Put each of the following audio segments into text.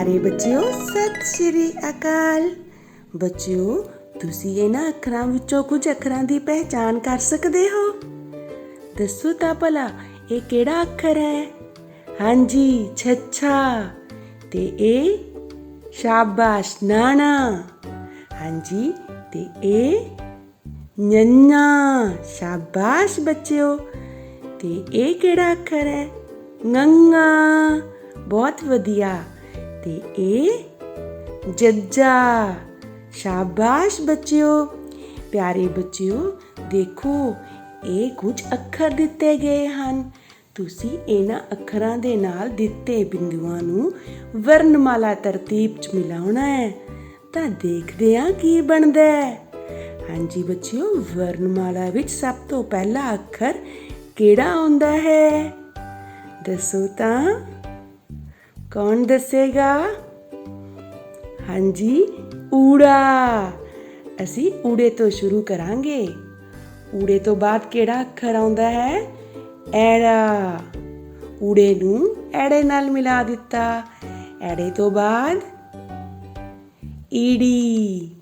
प्यारे बच्चों सत श्री अकाल। बच्चों तुसी इन्हां अखरां विचों कुछ अखरां दी पहचान कर सकदे हो? दसो तां भला ये किहड़ा अखर है? हाँ जी छच्छा। ते ए शाबाश नाना। हाँ जी ते ए नन्ना। शाबाश बच्चों। ते ए किहड़ा अखर है? ngंगा। बहुत वधिया। ते ए जज्जा। शाबाश बच्चों। प्यारे बच्चों देखो ये कुछ अखर दिते गए हैं। तुसी इन्हां अखरां दे नाल दिते बिंदुआं नूं वर्णमाला तरतीब च मिलाउणा है। तां देखदे हां की बनदा है। हाँ जी बच्चों वर्णमाला विच सब तो पहला अखर किहड़ा आउंदा है? दसो तां कौन दसेगा? हाँ जी ऊड़ा। असी ऊड़े तो शुरू करांगे। ऊड़े तो बाद किहड़ा अखर आउंदा है? ऐड़ा। ऊड़े नूं ऐड़े नाल मिला दिता। ऐड़े तो बाद ईड़ी।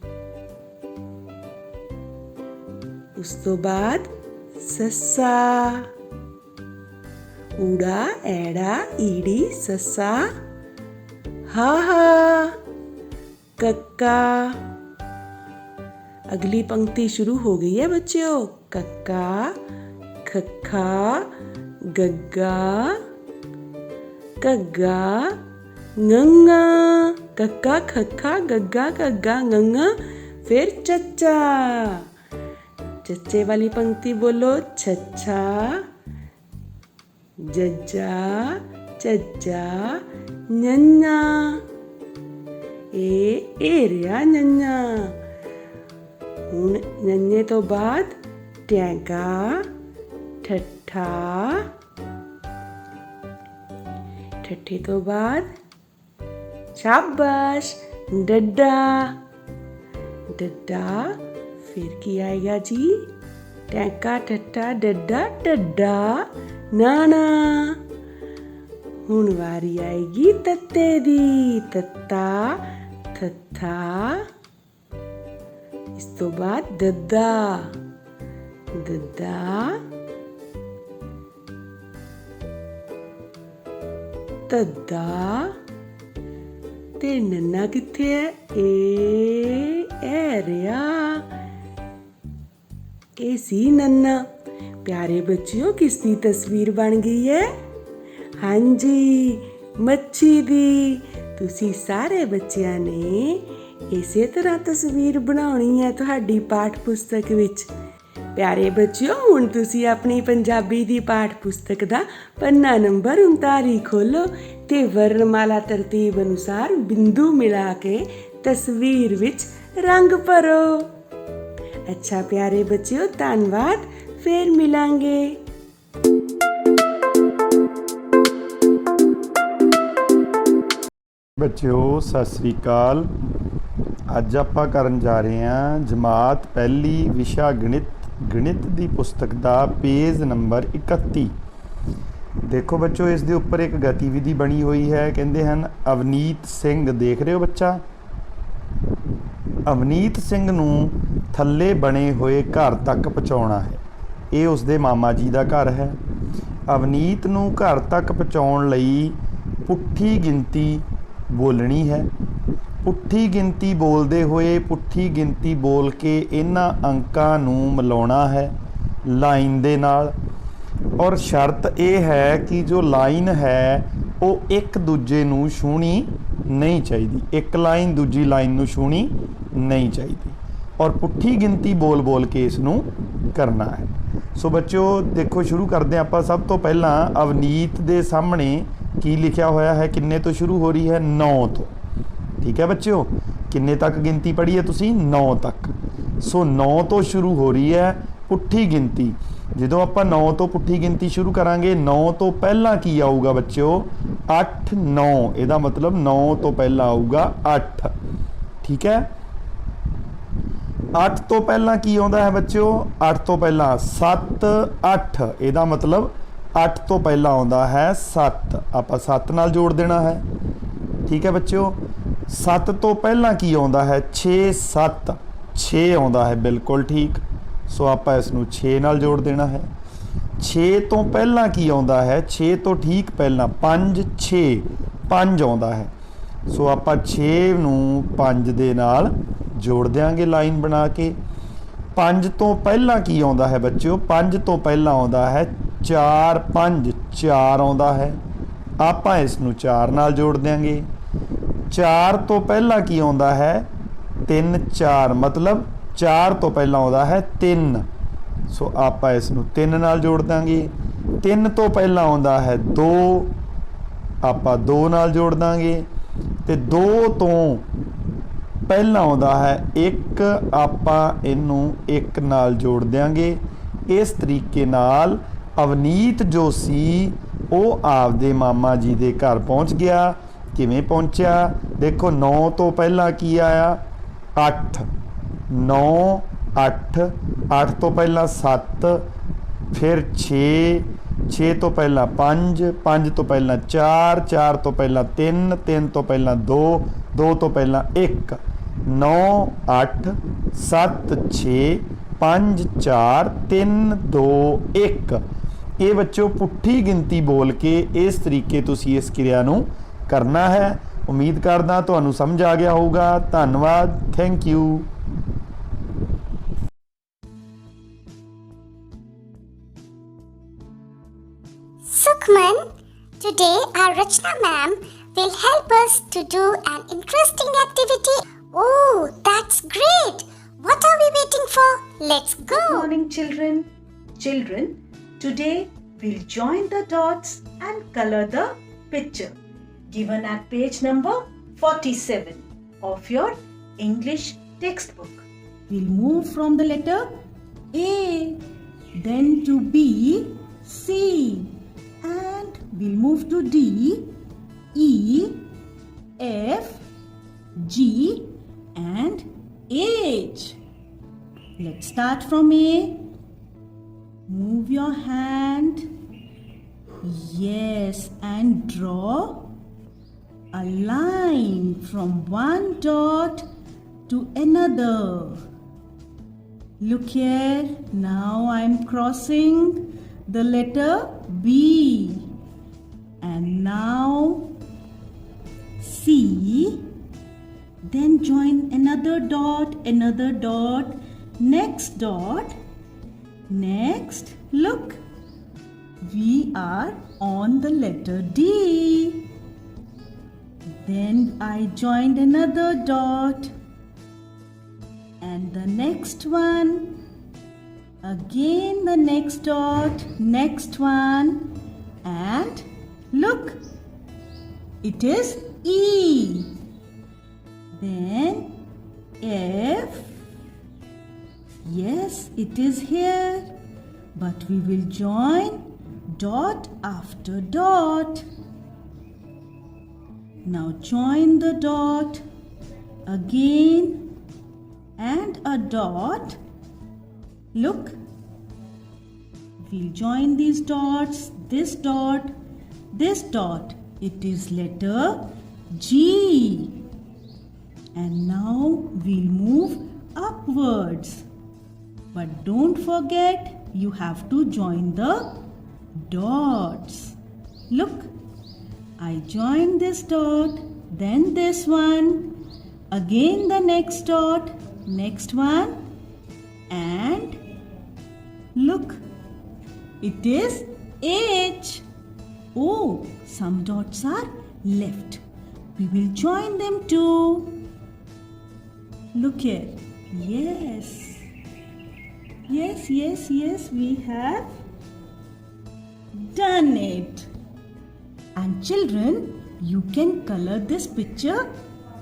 उस तो बाद सस्सा। ऊड़ा ऐड़ा ईड़ी सस्सा हा कक्का। अगली पंक्ति शुरू हो गई है बच्चों। कक्का खक्खा गग्गा कग्गा ngंगा। कक्का खक्खा गग्गा कग्गा ngंगा। फिर चच्चा। चच्चे वाली पंक्ति बोलो। छच्छा जज्जा चज्जा नन्ना। ए रहा नन्ना। हुण नन्ने तो बाद टैंका ठट्ठा। ठट्ठे तो बाद शाबाश डड्डा। डड्डा फिर की आएगा जी? टैंका ठट्ठा डड्डा डड्डा नाना। हुण वारी आएगी तत्ते दी। तत्ता थत्था। इस तो बाद दद्दा। दद्दा तद्दा। ते नन्ना कित्थे है? ए रहा। ए सी नन्ना। प्यारे बच्चों किसकी तस्वीर बन गई है? हाँ जी मच्छी दी। तुसी सारे बच्चियां ने इसे तरह तस्वीर बनाउणी है तुहाडी पाठ पुस्तक विच। प्यारे बच्चों हुण तुसी अपनी पंजाबी दी पाठ पुस्तक दा पन्ना नंबर 39 खोलो ते वर्णमाला तरतीब अनुसार बिंदु मिला के तस्वीर विच रंग भरो। अच्छा प्यारे बच्चों धन्नवाद। फिर मिलांगे। बच्चों सत श्री अकाल। अज आपां करन जा रहे हैं जमात पहली विशा गणित गणित दी पुस्तक दा पेज नंबर 31। देखो बच्चों इस दे उपर एक गतिविधि बनी हुई है। कहते हैं अवनीत सिंह। देख रहे हो बच्चा? अवनीत सिंह नूं थल्ले बने हुए घर तक पहुँचाउणा है। ये उसके मामा जी का घर है। अवनीत नूं घर तक पहुँचाउण लई पुट्ठी गिनती बोलनी है। पुट्ठी गिनती बोलते हुए पुट्ठी गिनती बोल के इन्हां अंकां नूं मिलाउणा है लाइन दे नाल। और शर्त यह है कि जो लाइन है वो एक दूजे नूं छूनी नहीं चाहिए। एक लाइन दूजी लाइन नूं छूनी नहीं चाहिए। और पुट्ठी गिनती बोल बोल के इसनूं करना है। सो बच्चों देखो शुरू करते हैं आप। सब तो पहला अवनीत दे सामने की लिखा होया है? किन्ने तो शुरू हो रही है? 9 तो। ठीक है बच्चों किन्ने तक गिनती पढ़ी है तुसी? 9 तक। सो 9 तो शुरू हो रही है पुट्ठी गिनती। जो आप 9 तो पुट्ठी गिनती शुरू करांगे 9 तो पहला की आऊगा बच्चों? 8 9। ਇਹਦਾ मतलब 9 तो पहला आऊगा 8। ठीक है 8 तो पहला की आउंदा है बच्चों? 8 तो पहला 7 8। ਇਹਦਾ मतलब 8 तो पहला आउंदा है 7। आप 7 नाल जोड़ देना है। ਠੀਕ ਹੈ ਬੱਚਿਓ। 7 ਤੋਂ ਪਹਿਲਾਂ ਕੀ ਆਉਂਦਾ ਹੈ? 6 7 6 ਆਉਂਦਾ ਹੈ, ਬਿਲਕੁਲ ਠੀਕ। ਸੋ ਆਪਾਂ ਇਸ ਨੂੰ 6 ਨਾਲ ਜੋੜ ਦੇਣਾ ਹੈ। 6 ਤੋਂ ਪਹਿਲਾਂ ਕੀ ਆਉਂਦਾ ਹੈ? 6 ਤੋਂ ਠੀਕ ਪਹਿਲਾਂ 5 6 5 ਆਉਂਦਾ ਹੈ। ਸੋ ਆਪਾਂ 6 ਨੂੰ 5 ਦੇ ਨਾਲ ਜੋੜ ਦਿਆਂਗੇ ਲਾਈਨ ਬਣਾ ਕੇ। 5 ਤੋਂ ਪਹਿਲਾਂ ਕੀ ਆਉਂਦਾ ਹੈ ਬੱਚਿਓ? 5 ਤੋਂ ਪਹਿਲਾਂ ਆਉਂਦਾ ਹੈ 4 5 4 ਆਉਂਦਾ ਹੈ। ਆਪਾਂ ਇਸ ਨੂੰ 4 ਨਾਲ ਜੋੜ ਦਿਆਂਗੇ। 4 ਤੋਂ ਪਹਿਲਾਂ ਕੀ ਆਉਂਦਾ ਹੈ? 3 4 ਮਤਲਬ 4 ਤੋਂ ਪਹਿਲਾਂ ਆਉਂਦਾ ਹੈ 3। ਸੋ ਆਪਾਂ ਇਸ ਨੂੰ 3 ਨਾਲ ਜੋੜ ਦਾਂਗੇ। 3 ਤੋਂ ਪਹਿਲਾਂ ਆਉਂਦਾ ਹੈ 2, ਆਪਾਂ 2 ਨਾਲ ਜੋੜ ਦਾਂਗੇ। ਤੇ 2 ਤੋਂ ਪਹਿਲਾਂ ਆਉਂਦਾ ਹੈ 1, ਆਪਾਂ ਇਹਨੂੰ 1 ਨਾਲ ਜੋੜ ਦਿਆਂਗੇ। ਇਸ ਤਰੀਕੇ ਨਾਲ ਅਵਨੀਤ ਜੋ ਸੀ ਉਹ ਆਪਦੇ ਮਾਮਾ ਜੀ ਦੇ ਘਰ ਪਹੁੰਚ ਗਿਆ। ਕਿਵੇਂ ਪਹੁੰਚਿਆ? ਦੇਖੋ 9 ਤੋਂ ਪਹਿਲਾਂ ਕੀ ਆਇਆ? 8 9 8 8 ਤੋਂ ਪਹਿਲਾਂ 7, ਫਿਰ 6 6 ਤੋਂ ਪਹਿਲਾਂ 5 5 ਤੋਂ ਪਹਿਲਾਂ 4 4 ਤੋਂ ਪਹਿਲਾਂ 3 3 ਤੋਂ ਪਹਿਲਾਂ 2 2 ਤੋਂ ਪਹਿਲਾਂ 1 9 8 7 6 5 4 3 2 1। ਇਹ ਬੱਚਿਓ ਪੁੱਠੀ ਗਿਣਤੀ ਬੋਲ ਕੇ ਇਸ ਤਰੀਕੇ ਤੁਸੀਂ ਇਸ ਕਿਰਿਆ ਨੂੰ ਕਰਨਾ ਹੈ। ਉਮੀਦ ਕਰਦਾ ਤੁਹਾਨੂੰ ਸਮਝ ਆ ਗਿਆ ਹੋਊਗਾ। ਧੰਨਵਾਦ, thank you. Sukhman, today our Rachna ma'am will help us to do an interesting activity. Oh, that's great! What are we waiting for? Let's go! Good morning, children. Children, today we'll join the dots and color the picture given at page number 47 of your English textbook. We'll move from the letter A, then to B, C, and we'll move to D, E, F, G, and H. Let's start from A. Move your hand. Yes, and draw a line from one dot to another. Look here. Now I'm crossing the letter B. And now C. Then join another dot, next dot. Next, look. We are on the letter D. Then I joined another dot. And the next one. Again the next dot, next one, and look, it is E. Then F. Yes, it is here, but we will join dot after dot. Now join the dot again and a dot. Look, we'll join these dots, this dot, this dot. It is letter G. And now we'll move upwards. But don't forget, you have to join the dots. Look, I joined this dot, then this one, again the next dot, next one, and look, it is H. Oh, some dots are left. We will join them too. Look here. Yes. Yes, yes, yes, we have done it. And children, you can color this picture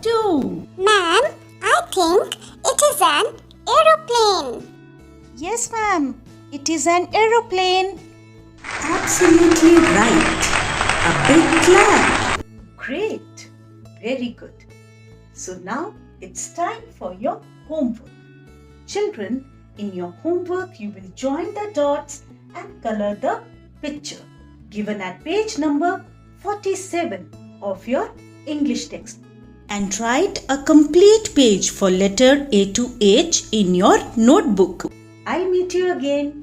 too. Ma'am, I think it is an aeroplane. Yes, ma'am. It is an aeroplane. Absolutely right. A big clap. Great. Very good. So now it's time for your homework. Children, in your homework you will join the dots and color the picture given at page number 47 of your English text and write a complete page for letter A to H in your notebook. I'll meet you again.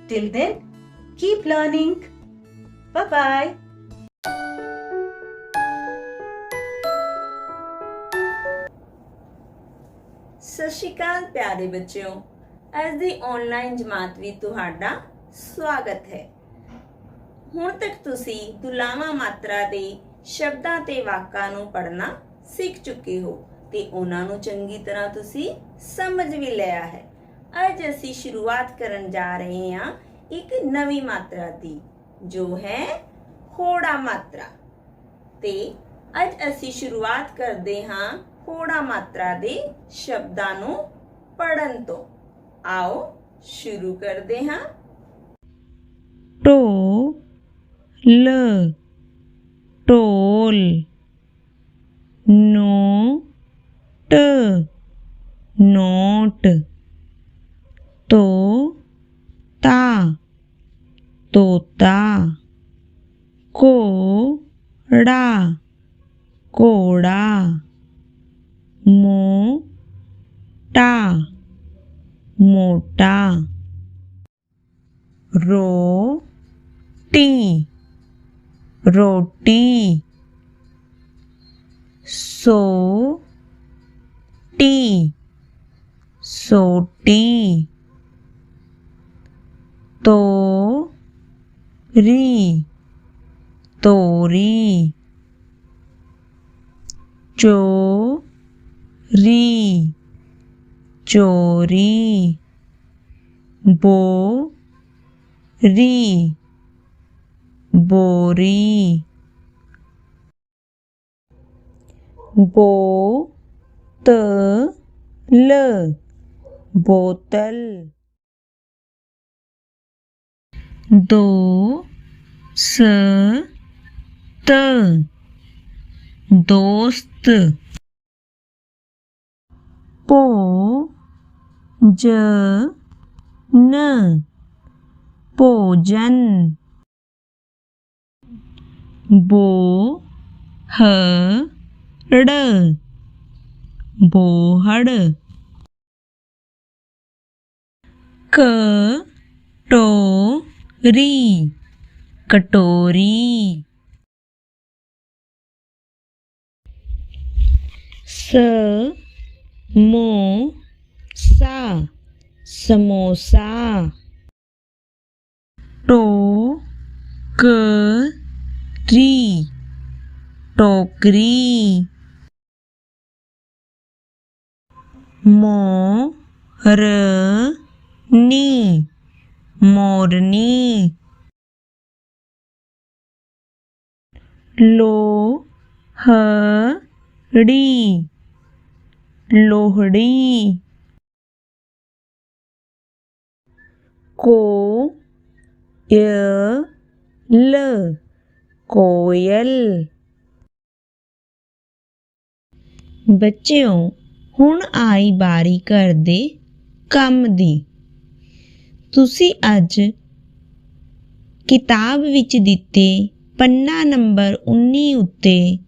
Till then, keep learning. Bye-bye. ਸਤਿ ਸ਼੍ਰੀ ਅਕਾਲ ਪਿਆਰੇ ਬੱਚਿਓ, ਅੱਜ ਦੀ online ਜਮਾਤ ਵਿੱਚ ਤੁਹਾਡਾ ਸਵਾਗਤ ਹੈ। ਹੁਣ ਤੱਕ ਤੁਸੀਂ ਦੁਲਾਵਾਂ ਮਾਤਰਾ ਦੇ ਸ਼ਬਦਾਂ ਤੇ ਵਾਕਾਂ ਨੂੰ ਪੜ੍ਹਨਾ ਸਿੱਖ ਚੁੱਕੇ ਹੋ ਤੇ ਉਹਨਾਂ ਨੂੰ ਚੰਗੀ ਤਰ੍ਹਾਂ ਤੁਸੀਂ ਸਮਝ ਵੀ ਲਿਆ ਹੈ। ਅੱਜ ਅਸੀਂ ਸ਼ੁਰੂਆਤ ਕਰਨ ਜਾ ਰਹੇ ਹਾਂ ਇੱਕ ਨਵੀਂ ਮਾਤਰਾ ਦੀ, ਜੋ ਹੈ ਹੋੜਾ ਮਾਤਰਾ। ਤੇ ਅੱਜ ਅਸੀਂ ਸ਼ੁਰੂਆਤ ਕਰਦੇ ਹਾਂ ਹੋੜਾ ਮਾਤਰਾ ਦੇ ਸ਼ਬਦਾਂ ਨੂੰ ਪੜ੍ਹਨ ਤੋਂ। ਆਓ ਸ਼ੁਰੂ ਕਰਦੇ ਹਾਂ। ਢੋਲ, ਢੋਲ, ਨੋਟ, ਨੋਟ, ਤੋਤਾ, ਤੋਤਾ, ਘੋੜਾ, ਘੋੜਾ, ਮੋਟਾ, ਮੋਟਾ, ਰੋਟੀ, ਰੋਟੀ, ਸੋਟੀ, ਸੋਟੀ, ਤੋਰੀ, ਤੋਰੀ, ਚੋਰੀ, ਚੋਰੀ, ਬੋਰੀ, ਬੋਰੀ, ਬੋਤਲ, ਬੋਤਲ, ਦੋਸਤ, ਦੋਸਤ, ਭੋਜਨ, ਭੋਜਨ, ਬੋਹੜ, ਬੋਹੜ, ਕਟੋਰੀ, ਕਟੋਰੀ, ਸਮੋਸਾ, ਸਮੋਸਾ, ਟੋਕਰੀ, ਟੋਕਰੀ, ਮੋਰਨੀ, ਮੋਰਨੀ, ਲੋਹੜੀ, ਲੋਹੜੀ, ਕੋਇਲ, ਕੋਇਲ। ਬੱਚਿਓ, ਹੁਣ ਆਈ ਬਾਰੀ ਘਰ ਦੇ ਕੰਮ ਦੀ। ਤੁਸੀਂ ਅੱਜ ਕਿਤਾਬ ਵਿੱਚ ਦਿੱਤੇ ਪੰਨਾ ਨੰਬਰ 19 ਉੱਤੇ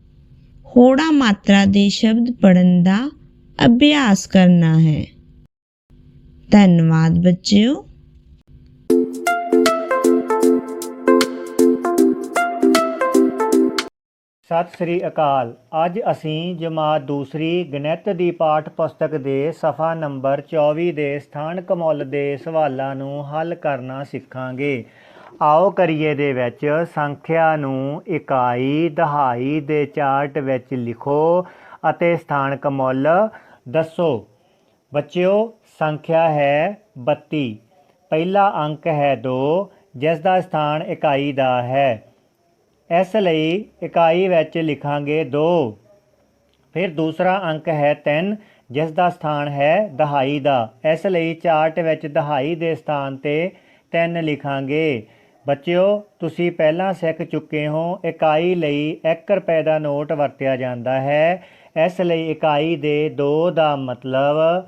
ਹੋੜਾ ਮਾਤਰਾ ਦੇ ਸ਼ਬਦ ਪੜ੍ਹਨ ਦਾ ਅਭਿਆਸ ਕਰਨਾ ਹੈ। ਧੰਨਵਾਦ ਬੱਚਿਓ। ਸਤਿ ਸ੍ਰੀ ਅਕਾਲ। ਅੱਜ ਅਸੀਂ ਜਮਾਤ ਦੂਸਰੀ ਗਣਿਤ ਦੀ ਪਾਠ ਪੁਸਤਕ ਦੇ ਸਫ਼ਾ ਨੰਬਰ 24 ਦੇ ਸਥਾਨਕ ਮੁੱਲ ਦੇ ਸਵਾਲਾਂ ਨੂੰ ਹੱਲ ਕਰਨਾ ਸਿੱਖਾਂਗੇ। ਆਓ ਕਰੀਏ ਦੇ ਵਿੱਚ ਸੰਖਿਆ ਨੂੰ ਇਕਾਈ ਦਹਾਈ ਦੇ ਚਾਰਟ ਵਿੱਚ ਲਿਖੋ ਅਤੇ ਸਥਾਨਕ ਮੁੱਲ ਦੱਸੋ। ਬੱਚਿਓ, ਸੰਖਿਆ ਹੈ 32। ਪਹਿਲਾ ਅੰਕ ਹੈ 2, ਜਿਸ ਦਾ ਸਥਾਨ ਇਕਾਈ ਦਾ ਹੈ। ਇਸ ਲਈ ਇਕਾਈ ਵਿੱਚ ਲਿਖਾਂਗੇ 2। ਫਿਰ ਦੂਸਰਾ ਅੰਕ ਹੈ 3, ਜਿਸ ਦਾ ਸਥਾਨ ਹੈ ਦਹਾਈ ਦਾ। ਇਸ ਲਈ ਚਾਰਟ ਵਿੱਚ ਦਹਾਈ ਦੇ ਸਥਾਨ 'ਤੇ 3 ਲਿਖਾਂਗੇ। ਬੱਚਿਓ, ਤੁਸੀਂ ਪਹਿਲਾਂ ਸਿੱਖ ਚੁੱਕੇ ਹੋ ਇਕਾਈ ਲਈ 1 ਰੁਪਏ ਦਾ ਨੋਟ ਵਰਤਿਆ ਜਾਂਦਾ ਹੈ। ਇਸ ਲਈ ਇਕਾਈ ਦੇ 2 ਦਾ ਮਤਲਬ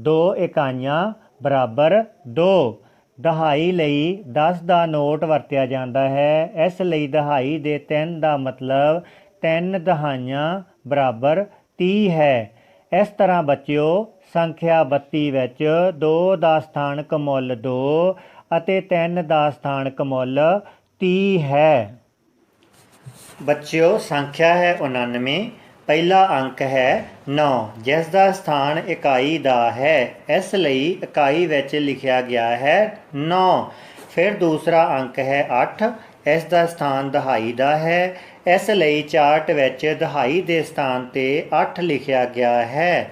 2 ਇਕਾਈਆਂ ਬਰਾਬਰ 2। ਦਹਾਈ ਲਈ 10 ਦਾ ਨੋਟ ਵਰਤਿਆ ਜਾਂਦਾ ਹੈ। ਇਸ ਲਈ ਦਹਾਈ ਦੇ 3 ਦਾ ਮਤਲਬ 3 ਦਹਾਈਆਂ ਬਰਾਬਰ 30 ਹੈ। ਇਸ ਤਰ੍ਹਾਂ ਬੱਚਿਓ ਸੰਖਿਆ 32 ਵਿੱਚ 2 ਦਾ ਸਥਾਨਕ ਮੁੱਲ 2 ਅਤੇ 3 ਦਾ ਸਥਾਨਕ ਮੁੱਲ 30 ਹੈ। ਬੱਚਿਓ ਸੰਖਿਆ ਹੈ 99। ਪਹਿਲਾ ਅੰਕ ਹੈ 9 ਜਿਸ ਦਾ ਸਥਾਨ ਇਕਾਈ ਦਾ ਹੈ, ਇਸ ਲਈ ਇਕਾਈ ਵਿੱਚ ਲਿਖਿਆ ਗਿਆ ਹੈ 9। ਫਿਰ ਦੂਸਰਾ ਅੰਕ ਹੈ 8, ਇਸ ਦਾ ਸਥਾਨ ਦਹਾਈ ਦਾ ਹੈ, ਇਸ ਲਈ ਚਾਰਟ ਵਿੱਚ ਦਹਾਈ ਦੇ ਸਥਾਨ ਤੇ 8 ਲਿਖਿਆ ਗਿਆ ਹੈ।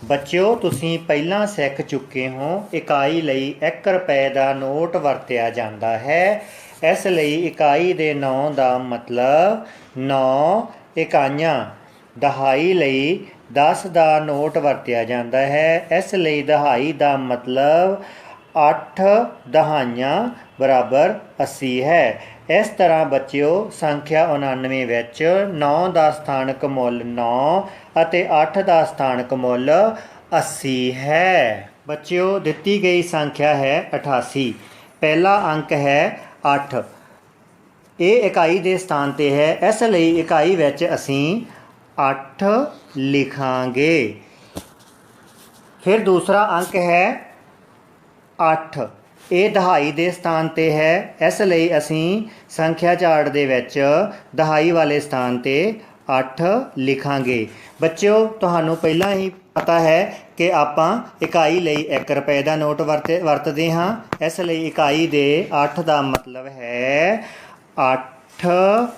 ਬੱਚਿਓ ਤੁਸੀਂ ਪਹਿਲਾਂ ਸਿੱਖ ਚੁੱਕੇ ਹੋ ਇਕਾਈ ਲਈ 1 ਰੁਪਏ ਦਾ ਨੋਟ ਵਰਤਿਆ ਜਾਂਦਾ ਹੈ, ਇਸ ਲਈ ਇਕਾਈ ਦੇ 9 ਦਾ ਮਤਲਬ 9 ਇਕਾਈਆਂ। ਦਹਾਈ ਲਈ 10 ਦਾ ਨੋਟ ਵਰਤਿਆ ਜਾਂਦਾ ਹੈ, ਇਸ ਲਈ ਦਹਾਈ ਦਾ ਮਤਲਬ 8 ਦਹਾਈਆਂ ਬਰਾਬਰ 80 ਹੈ। ਇਸ ਤਰ੍ਹਾਂ ਬੱਚਿਓ ਸੰਖਿਆ 99 ਵਿੱਚ 9 ਦਾ ਸਥਾਨਕ ਮੁੱਲ 9 ਅਤੇ 8 ਦਾ ਸਥਾਨਕ ਮੁੱਲ 80 ਹੈ। ਬੱਚਿਓ ਦਿੱਤੀ ਗਈ ਸੰਖਿਆ ਹੈ 88। ਪਹਿਲਾ ਅੰਕ ਹੈ 8, ਇਹ ਇਕਾਈ ਦੇ ਸਥਾਨ ਤੇ ਹੈ, ਇਸ ਲਈ ਇਕਾਈ ਵਿੱਚ ਅਸੀਂ 8 ਲਿਖਾਂਗੇ। ਫਿਰ ਦੂਸਰਾ ਅੰਕ ਹੈ 8, ਇਹ ਦਹਾਈ ਦੇ ਸਥਾਨ ਤੇ ਹੈ, ਇਸ ਲਈ ਅਸੀਂ ਸੰਖਿਆ ਚਾਰਟ ਦੇ ਵਿੱਚ ਦਹਾਈ ਵਾਲੇ ਸਥਾਨ ਤੇ 8 ਲਿਖਾਂਗੇ। ਬੱਚਿਓ ਤੁਹਾਨੂੰ ਪਹਿਲਾਂ ਹੀ ਪਤਾ ਹੈ ਕਿ ਆਪਾਂ ਇਕਾਈ ਲਈ 1 ਰੁਪਏ ਦਾ ਨੋਟ ਵਰਤਦੇ ਹਾਂ, ਇਸ ਲਈ ਇਕਾਈ ਦੇ 8 ਦਾ ਮਤਲਬ ਹੈ 8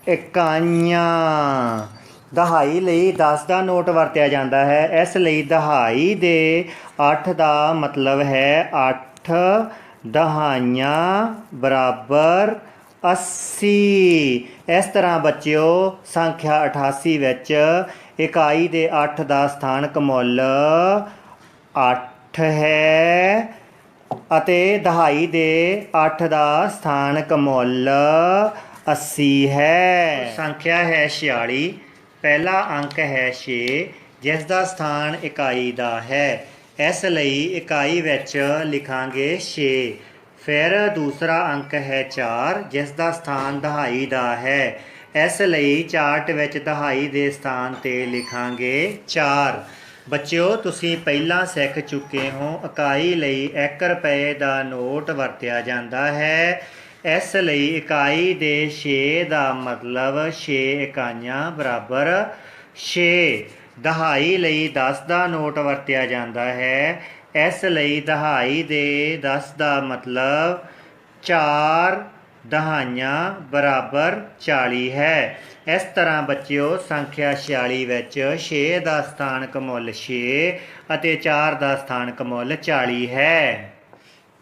ਇਕਾਈਆਂ। ਦਹਾਈ ਲਈ 10 ਦਾ ਨੋਟ ਵਰਤਿਆ ਜਾਂਦਾ ਹੈ, ਇਸ ਲਈ ਦਹਾਈ ਦੇ 8 ਦਾ ਮਤਲਬ ਹੈ 8 ਦਹਾਈਆਂ ਬਰਾਬਰ 80। ਇਸ ਤਰ੍ਹਾਂ ਬੱਚਿਓ ਸੰਖਿਆ 88 ਵਿੱਚ ਇਕਾਈ ਦੇ 8 ਦਾ ਸਥਾਨਕ ਮੁੱਲ 8 ਹੈ ਅਤੇ ਦਹਾਈ ਦੇ 8 ਦਾ ਸਥਾਨਕ ਮੁੱਲ 80 ਹੈ। ਸੰਖਿਆ ਹੈ 46। ਪਹਿਲਾ ਅੰਕ ਹੈ 6 ਜਿਸ ਦਾ ਸਥਾਨ ਇਕਾਈ ਦਾ ਹੈ, ਇਸ ਲਈ ਇਕਾਈ ਵਿੱਚ ਲਿਖਾਂਗੇ 6। ਫਿਰ ਦੂਸਰਾ ਅੰਕ ਹੈ 4 ਜਿਸ ਦਾ ਸਥਾਨ ਦਹਾਈ ਦਾ ਹੈ, ਇਸ ਲਈ ਚਾਰਟ ਵਿੱਚ ਦਹਾਈ ਦੇ ਸਥਾਨ ਤੇ ਲਿਖਾਂਗੇ 4। ਬੱਚਿਓ ਤੁਸੀਂ ਪਹਿਲਾਂ ਸਿੱਖ ਚੁੱਕੇ ਹੋ ਇਕਾਈ ਲਈ 1 ਰੁਪਏ ਦਾ ਨੋਟ ਵਰਤਿਆ ਜਾਂਦਾ ਹੈ, ਇਸ ਲਈ ਇਕਾਈ ਦੇ 6 ਦਾ ਮਤਲਬ 6 ਇਕਾਈਆਂ ਬਰਾਬਰ 6। ਦਹਾਈ ਲਈ 10 ਦਾ ਨੋਟ ਵਰਤਿਆ ਜਾਂਦਾ ਹੈ, ਇਸ ਲਈ ਦਹਾਈ ਦੇ 10 ਦਾ ਮਤਲਬ 4 ਦਹਾਈਆਂ ਬਰਾਬਰ 40 ਹੈ। ਇਸ ਤਰ੍ਹਾਂ ਬੱਚਿਓ ਸੰਖਿਆ 46 ਵਿੱਚ 6 ਦਾ ਸਥਾਨਕ ਮੁੱਲ 6 ਅਤੇ 4 ਦਾ ਸਥਾਨਕ ਮੁੱਲ 40 ਹੈ।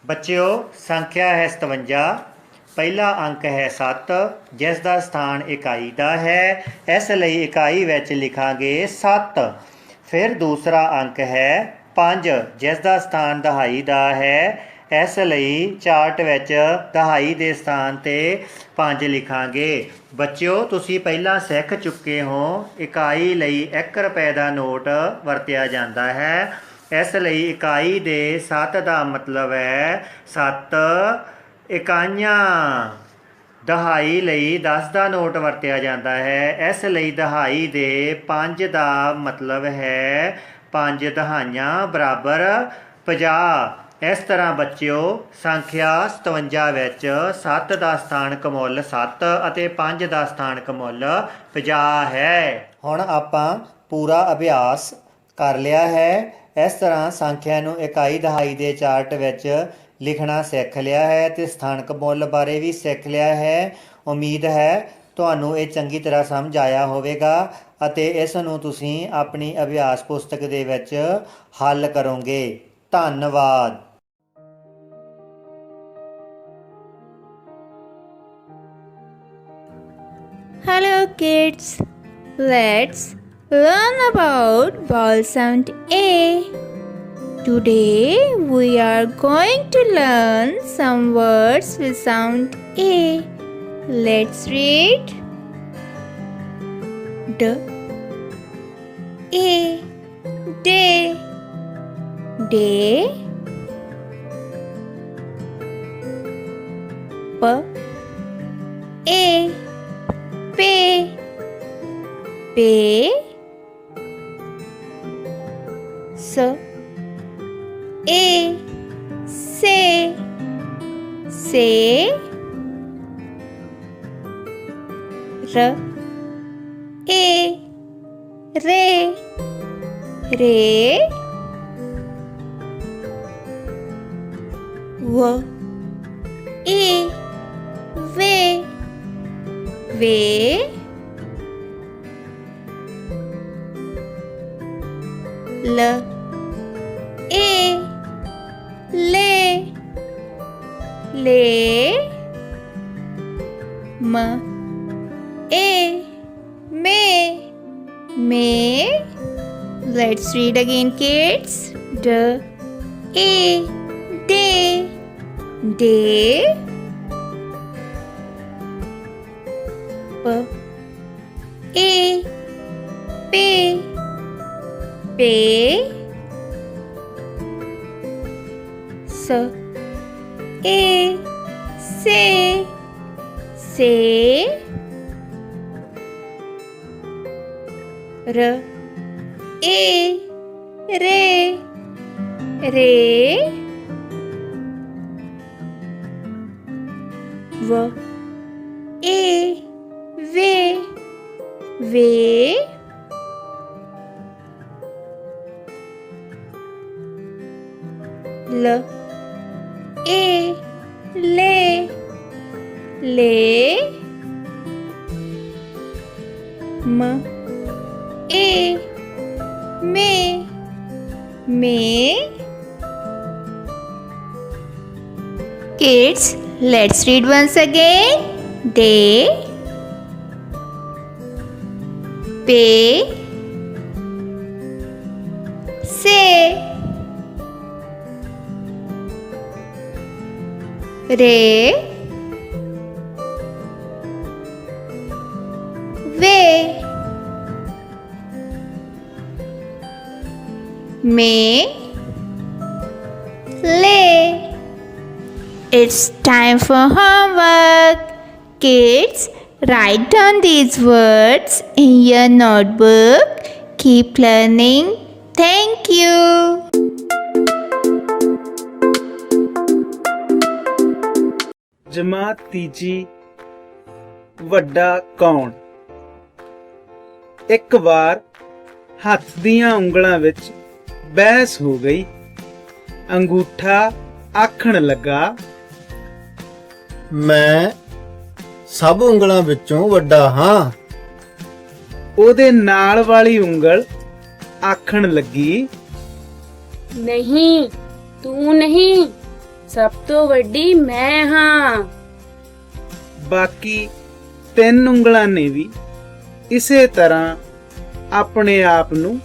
ਬੱਚਿਓ ਸੰਖਿਆ ਹੈ 57। ਪਹਿਲਾ ਅੰਕ ਹੈ 7 ਜਿਸ ਦਾ ਸਥਾਨ ਇਕਾਈ ਦਾ ਹੈ, ਇਸ ਲਈ ਇਕਾਈ ਵਿੱਚ ਲਿਖਾਂਗੇ 7। ਫਿਰ ਦੂਸਰਾ ਅੰਕ ਹੈ 5 ਜਿਸ ਦਾ ਸਥਾਨ ਦਹਾਈ ਦਾ ਹੈ, ਇਸ ਲਈ ਚਾਰਟ ਵਿੱਚ ਦਹਾਈ ਦੇ ਸਥਾਨ ਤੇ 5 ਲਿਖਾਂਗੇ। ਬੱਚਿਓ ਤੁਸੀਂ ਪਹਿਲਾਂ ਸਿੱਖ ਚੁੱਕੇ ਹੋ ਇਕਾਈ ਲਈ 1 ਰੁਪਏ ਦਾ ਨੋਟ ਵਰਤਿਆ ਜਾਂਦਾ ਹੈ, ਇਸ ਲਈ ਇਕਾਈ ਦੇ 7 ਦਾ ਮਤਲਬ ਹੈ 7 ਇਕਾਈਆਂ। ਦਹਾਈ ਲਈ 10 ਦਾ ਨੋਟ ਵਰਤਿਆ ਜਾਂਦਾ ਹੈ, ਇਸ ਲਈ ਦਹਾਈ ਦੇ 5 ਦਾ ਮਤਲਬ ਹੈ 5 ਦਹਾਈਆਂ ਬਰਾਬਰ 50। ਇਸ ਤਰ੍ਹਾਂ ਬੱਚਿਓ ਸੰਖਿਆ 57 ਵਿੱਚ 7 ਦਾ ਸਥਾਨਕ ਮੁੱਲ 7 ਅਤੇ 5 ਦਾ ਸਥਾਨਕ ਮੁੱਲ 50 ਹੈ। ਹੁਣ ਆਪਾਂ ਪੂਰਾ ਅਭਿਆਸ ਕਰ ਲਿਆ ਹੈ। ਇਸ ਤਰ੍ਹਾਂ ਸੰਖਿਆ ਨੂੰ ਇਕਾਈ ਦਹਾਈ ਦੇ ਚਾਰਟ ਵਿੱਚ ਲਿਖਣਾ ਸਿੱਖ ਲਿਆ ਹੈ ਤੇ ਸਥਾਨਕ ਮੁੱਲ ਬਾਰੇ ਵੀ ਸਿੱਖ ਲਿਆ ਹੈ। ਉਮੀਦ ਹੈ ਤੁਹਾਨੂੰ ਇਹ ਚੰਗੀ ਤਰ੍ਹਾਂ ਸਮਝ ਆਇਆ ਹੋਵੇਗਾ ਅਤੇ ਇਸ ਨੂੰ ਤੁਸੀਂ ਆਪਣੀ ਅਭਿਆਸ ਪੁਸਤਕ ਦੇ ਵਿੱਚ ਹੱਲ ਕਰੋਗੇ। ਧੰਨਵਾਦ। Hello kids, let's learn about vowel sound A. Today we are going to learn some words with sound A. Let's read. D, A, day, day. P, A, pay, पे स ए से र ए रे रे व ए वे वे ल ए ले ले म ए me. Let's read again, kids. D a day day. P a pay pay. S a say र ए रे रे व ए वे वे ल ए ले ले म ए me. Kids, let's read once again. Day pay say re ve may lay. It's time for homework. Kids, write down these words in your notebook. Keep learning. Thank you. ਜਮਾਤ ਤੀਜੀ ਵੱਡਾ ਕੌਣ। ਇੱਕ ਵਾਰ ਹੱਥ ਦੀਆਂ ਉਂਗਲਾਂ ਵਿੱਚ ਬਹਿਸ ਹੋ ਗਈ। ਅੰਗੂਠਾ ਆਖਣ ਲੱਗਾ, ਮੈਂ ਸਭ ਉਂਗਲਾਂ ਵਿੱਚੋਂ ਵੱਡਾ ਹਾਂ। ਉਹਦੇ ਨਾਲ ਵਾਲੀ ਉਂਗਲ ਆਖਣ ਲੱਗੀ, ਨਹੀਂ ਤੂੰ ਨਹੀਂ, ਸਭ ਤੋਂ ਵੱਡੀ ਮੈਂ ਹਾਂ। ਬਾਕੀ ਤਿੰਨ ਉਂਗਲਾਂ ਨੇ ਵੀ ਇਸੇ ਤਰ੍ਹਾਂ ਆਪਣੇ ਆਪ ਨੂੰ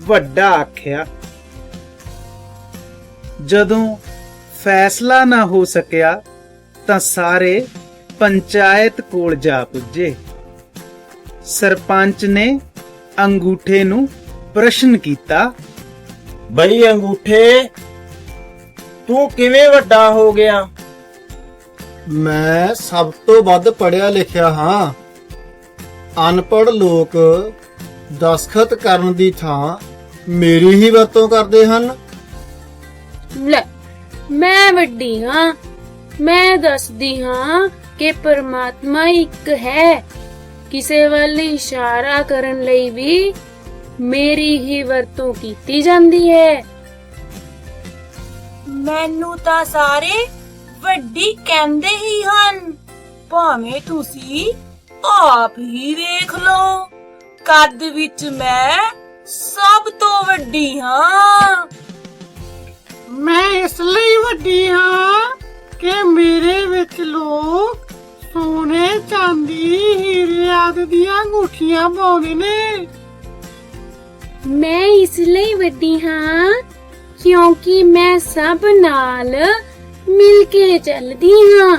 ਵੱਡਾ ਆਖਿਆ। ਜਦੋਂ ਫੈਸਲਾ ਨਾ ਹੋ ਸਕਿਆ ਤਾਂ ਸਾਰੇ ਪੰਚਾਇਤ ਕੋਲ ਜਾ ਪੁੱਜੇ। ਸਰਪੰਚ ਨੇ ਅੰਗੂਠੇ ਨੂੰ ਪ੍ਰਸ਼ਨ ਕੀਤਾ, ਬਈ ਅੰਗੂਠੇ, ਤੂੰ ਕਿਵੇਂ ਵੱਡਾ ਹੋ ਗਿਆ? ਮੈਂ ਸਭ ਤੋਂ ਵੱਧ ਪੜ੍ਹਿਆ ਲਿਖਿਆ ਹਾਂ। ਅਨਪੜ੍ਹ ਲੋਕ ਦਸਖਤ ਕਰਨ ਦੀ ਥਾਂ ਮੇਰੀ ਹੀ ਵਰਤੋਂ ਕਰਦੇ ਹਨ। ਲੈ, ਮੈਂ ਵੱਡੀ ਹਾਂ। ਮੈਂ ਦੱਸਦੀ ਹਾਂ ਕਿ ਪਰਮਾਤਮਾ ਇੱਕ ਹੈ। ਕਿਸੇ ਵੱਲ ਇਸ਼ਾਰਾ ਕਰਨ ਲਈ ਵੀ ਮੇਰੀ ਹੀ ਵਰਤੋਂ ਕੀਤੀ ਜਾਂਦੀ ਹੈ। ਮੈਨੂੰ ਤਾਂ ਸਾਰੇ ਵੱਡੀ ਕਹਿੰਦੇ ਹੀ ਹਨ, ਭਾਵੇਂ ਤੁਸੀਂ ਆਪ ਹੀ ਵੇਖ ਲਓ। ਕੱਦ ਵਿੱਚ ਮੈਂ ਸਭ ਤੋਂ ਵੱਡੀ ਹਾਂ। ਮੈਂ ਇਸ ਲਈ ਵੱਡੀ ਹਾਂ ਕਿ ਮੇਰੇ ਵਿੱਚ ਲੋਕ ਸੋਨੇ, ਚਾਂਦੀ, ਹੀਰੇ ਆਦਿ ਦੀਆਂ ਅੰਗੂਠੀਆਂ ਪਾਉਂਦੇ ਨੇ। ਮੈਂ ਇਸ ਲਈ ਵੱਡੀ ਹਾਂ ਕਿਉਂਕਿ ਮੈਂ ਸਭ ਨਾਲ ਮਿਲ ਕੇ ਚੱਲਦੀ ਹਾਂ।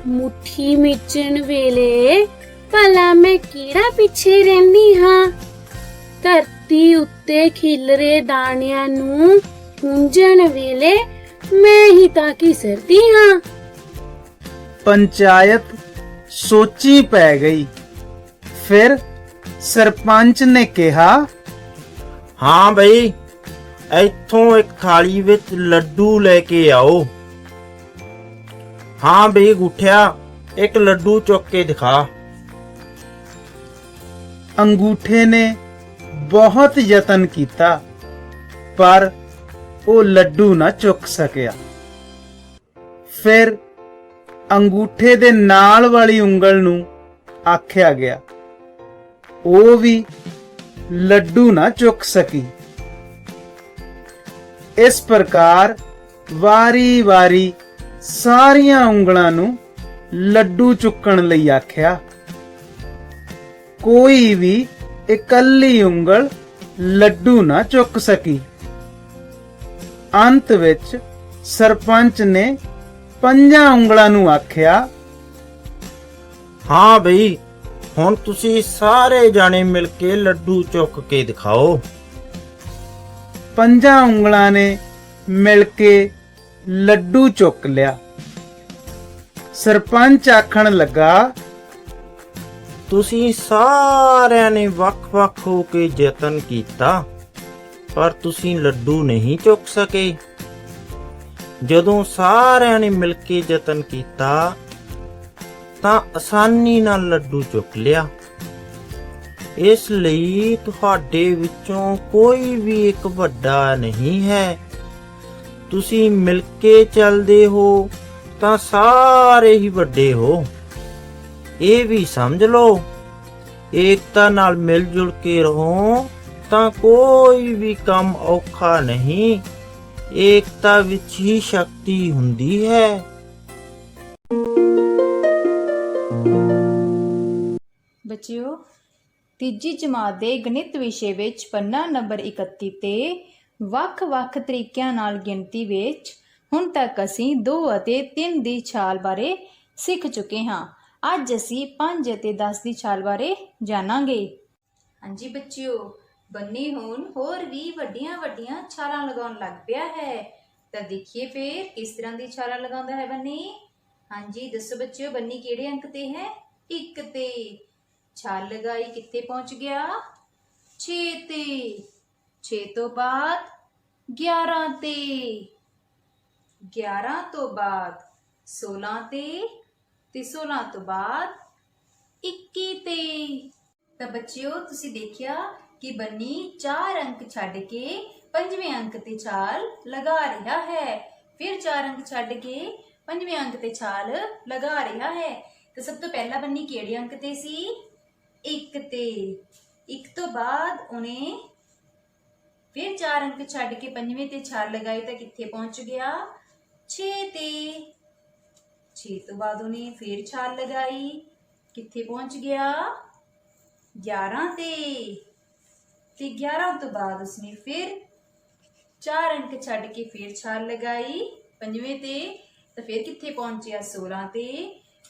ਮੁੱਠੀ ਮਿਚਣ ਵੇਲੇ ਭਲਾ ਮੈਂ ਕਿਹੜਾ ਪਿੱਛੇ ਰਹਿੰਦੀ ਹਾਂ। ਧਰਤੀ ਉੱਤੇ ਖਿਲਰੇ ਦਾਣਿਆਂ ਨੂੰ ਪੂੰਝਣ ਵੇਲੇ ਮੈਂ ਹੀ ਤਾਂ ਘਿਸਰਦੀ ਹਾਂ। ਪੰਚਾਇਤ ਸੋਚੀ ਪੈ ਗਈ। ਫਿਰ ਸਰਪੰਚ ਨੇ ਕਿਹਾ, ਹਾਂ ਬਈ, ਇੱਥੋਂ ਇੱਕ ਥਾਲੀ ਵਿੱਚ ਲੱਡੂ ਲੈ ਕੇ ਆਓ। ਹਾਂ ਬਈ ਗੁੱਠਿਆ, ਇੱਕ ਲੱਡੂ ਚੁੱਕ ਕੇ ਦਿਖਾ। ਅੰਗੂਠੇ ਨੇ ਬਹੁਤ ਯਤਨ ਕੀਤਾ, ਪਰ ਉਹ ਲੱਡੂ ਨਾ ਚੁੱਕ ਸਕਿਆ। ਫਿਰ ਅੰਗੂਠੇ ਦੇ ਨਾਲ ਵਾਲੀ ਉਂਗਲ ਨੂੰ ਆਖਿਆ ਗਿਆ, ਉਹ ਵੀ ਲੱਡੂ ਨਾ ਚੁੱਕ ਸਕੀ। ਇਸ ਪ੍ਰਕਾਰ ਵਾਰੀ-ਵਾਰੀ ਸਾਰੀਆਂ ਉਂਗਲਾਂ ਨੂੰ ਲੱਡੂ ਚੁੱਕਣ ਲਈ ਆਖਿਆ। ਕੋਈ ਵੀ ਇਕੱਲੀ ਉਂਗਲ ਲੱਡੂ ਨਾ ਚੁੱਕ ਸਕੀ। ਅੰਤ ਵਿੱਚ ਸਰਪੰਚ ਨੇ 5 ਉਂਗਲਾਂ ਨੂੰ ਆਖਿਆ, ਹਾਂ ਬਈ, ਹੁਣ ਤੁਸੀਂ ਸਾਰੇ ਜਾਣੇ ਮਿਲ ਕੇ ਲੱਡੂ ਚੁੱਕ ਕੇ ਦਿਖਾਓ। 5 ਉਂਗਲਾਂ ਨੇ ਮਿਲ ਕੇ ਲੱਡੂ ਚੁੱਕ ਲਿਆ। ਸਰਪੰਚ ਆਖਣ ਲੱਗਾ, ਤੁਸੀਂ ਸਾਰਿਆਂ ਨੇ ਵੱਖ-ਵੱਖ ਹੋ ਕੇ ਯਤਨ ਕੀਤਾ, ਪਰ ਤੁਸੀਂ ਲੱਡੂ ਨਹੀਂ ਚੁੱਕ ਸਕੇ। ਜਦੋਂ ਸਾਰਿਆਂ ਨੇ ਮਿਲ ਕੇ ਯਤਨ ਕੀਤਾ ਤਾਂ ਆਸਾਨੀ ਨਾਲ ਲੱਡੂ ਚੁੱਕ ਲਿਆ। ਇਸ ਲਈ ਤੁਹਾਡੇ ਵਿੱਚੋਂ ਕੋਈ ਵੀ ਇੱਕ ਵੱਡਾ ਨਹੀਂ ਹੈ। ਤੁਸੀਂ ਮਿਲ ਕੇ ਚੱਲਦੇ ਹੋ ਤਾਂ ਸਾਰੇ ਹੀ ਵੱਡੇ ਹੋ। ਇਹ ਵੀ ਸਮਝ ਲਓ, ਏਕਤਾ ਨਾਲ ਮਿਲ ਜੁਲ ਕੇ ਰਹੋ ਤਾਂ ਕੋਈ ਵੀ ਕੰਮ ਔਖਾ ਨਹੀਂ। ਏਕਤਾ ਵਿੱਚ ਹੀ ਸ਼ਕਤੀ ਹੁੰਦੀ ਹੈ। ਬੱਚਿਓ, ਤੀਜੀ ਜਮਾਤ ਦੇ ਗਣਿਤ ਵਿਸ਼ੇ ਵਿੱਚ ਪੰਨਾ ਨੰਬਰ 31 ਤੇ ਵੱਖ-ਵੱਖ ਤਰੀਕਿਆਂ ਨਾਲ ਗਿਣਤੀ ਵਿੱਚ ਹੁਣ ਤੱਕ ਅਸੀਂ 2 ਅਤੇ 3 ਦੀ ਛਾਲ ਬਾਰੇ ਸਿੱਖ ਚੁੱਕੇ ਹਾਂ। ਅੱਜ ਅਸੀਂ 5 ਅਤੇ 10 ਦੀ ਛਾਲ ਬਾਰੇ ਜਾਣਾਂਗੇ। ਹਾਂਜੀ ਬੱਚਿਓ, ਬੰਨੀ ਹੁਣ ਹੋਰ ਵੀ ਵੱਡੀਆਂ ਛਾਲਾਂ ਲਗਾਉਣ ਲੱਗ ਪਿਆ ਹੈ। ਤਾਂ ਦੇਖੀਏ ਫਿਰ ਕਿਸ ਤਰ੍ਹਾਂ ਦੀ ਛਾਲਾਂ ਲਗਾਉਂਦਾ ਹੈ ਬੰਨੀ। ਹਾਂਜੀ ਦੱਸੋ ਬੱਚਿਓ, ਬੰਨੀ ਕਿਹੜੇ ਅੰਕ ਤੇ ਹੈ? 1 ਤੇ। ਛਾਲ ਲਗਾਈ, ਕਿੱਥੇ ਪਹੁੰਚ ਗਿਆ? 6 ਤੇ। 6 ਤੋਂ ਬਾਅਦ 11 ਤੇ। 11 ਤੋਂ ਬਾਅਦ 16 ਤੇ 16 ਤੋਂ ਬਾਅਦ 21 ਤੇ। ਤਾਂ ਬੱਚਿਓ ਤੁਸੀਂ ਦੇਖਿਆ ਕਿ ਬੰਨੀ 4 ਅੰਕ ਛੱਡ ਕੇ 5ਵੇਂ ਅੰਕ ਤੇ ਛਾਲ ਲਗਾ ਰਿਹਾ ਹੈ। ਫਿਰ 4 ਅੰਕ ਛੱਡ ਕੇ 5ਵੇਂ ਅੰਕ ਤੇ ਛਾਲ ਲਗਾ ਰਿਹਾ ਹੈ। ਤਾਂ ਸਭ ਤੋਂ ਪਹਿਲਾਂ ਬੰਨੀ ਕਿਹੜੇ ਅੰਕ ਤੇ ਸੀ? 1 ਤੇ। 1 ਤੋਂ ਬਾਅਦ ਉਹਨੇ ਫਿਰ 4 ਅੰਕ ਛੱਡ ਕੇ 5ਵੇਂ ਤੇ ਛਾਲ ਲਗਾਈ ਤਾਂ ਕਿੱਥੇ ਪਹੁੰਚ ਗਿਆ? 6 ਤੇ। 6 ਤੋਂ ਬਾਅਦ ਉਹਨੇ ਫਿਰ ਛਾਲ ਲਗਾਈ, ਕਿੱਥੇ ਪਹੁੰਚ ਗਿਆ? 11 ਤੇ। ਤੇ 11 ਤੋਂ ਬਾਅਦ ਉਸਨੇ ਫਿਰ 4 ਅੰਕ ਛੱਡ ਕੇ ਫਿਰ ਛਾਲ ਲਗਾਈ 5ਵੇਂ ਤੇ, ਤਾਂ ਫਿਰ ਕਿੱਥੇ ਪਹੁੰਚਿਆ? 16 ਤੇ।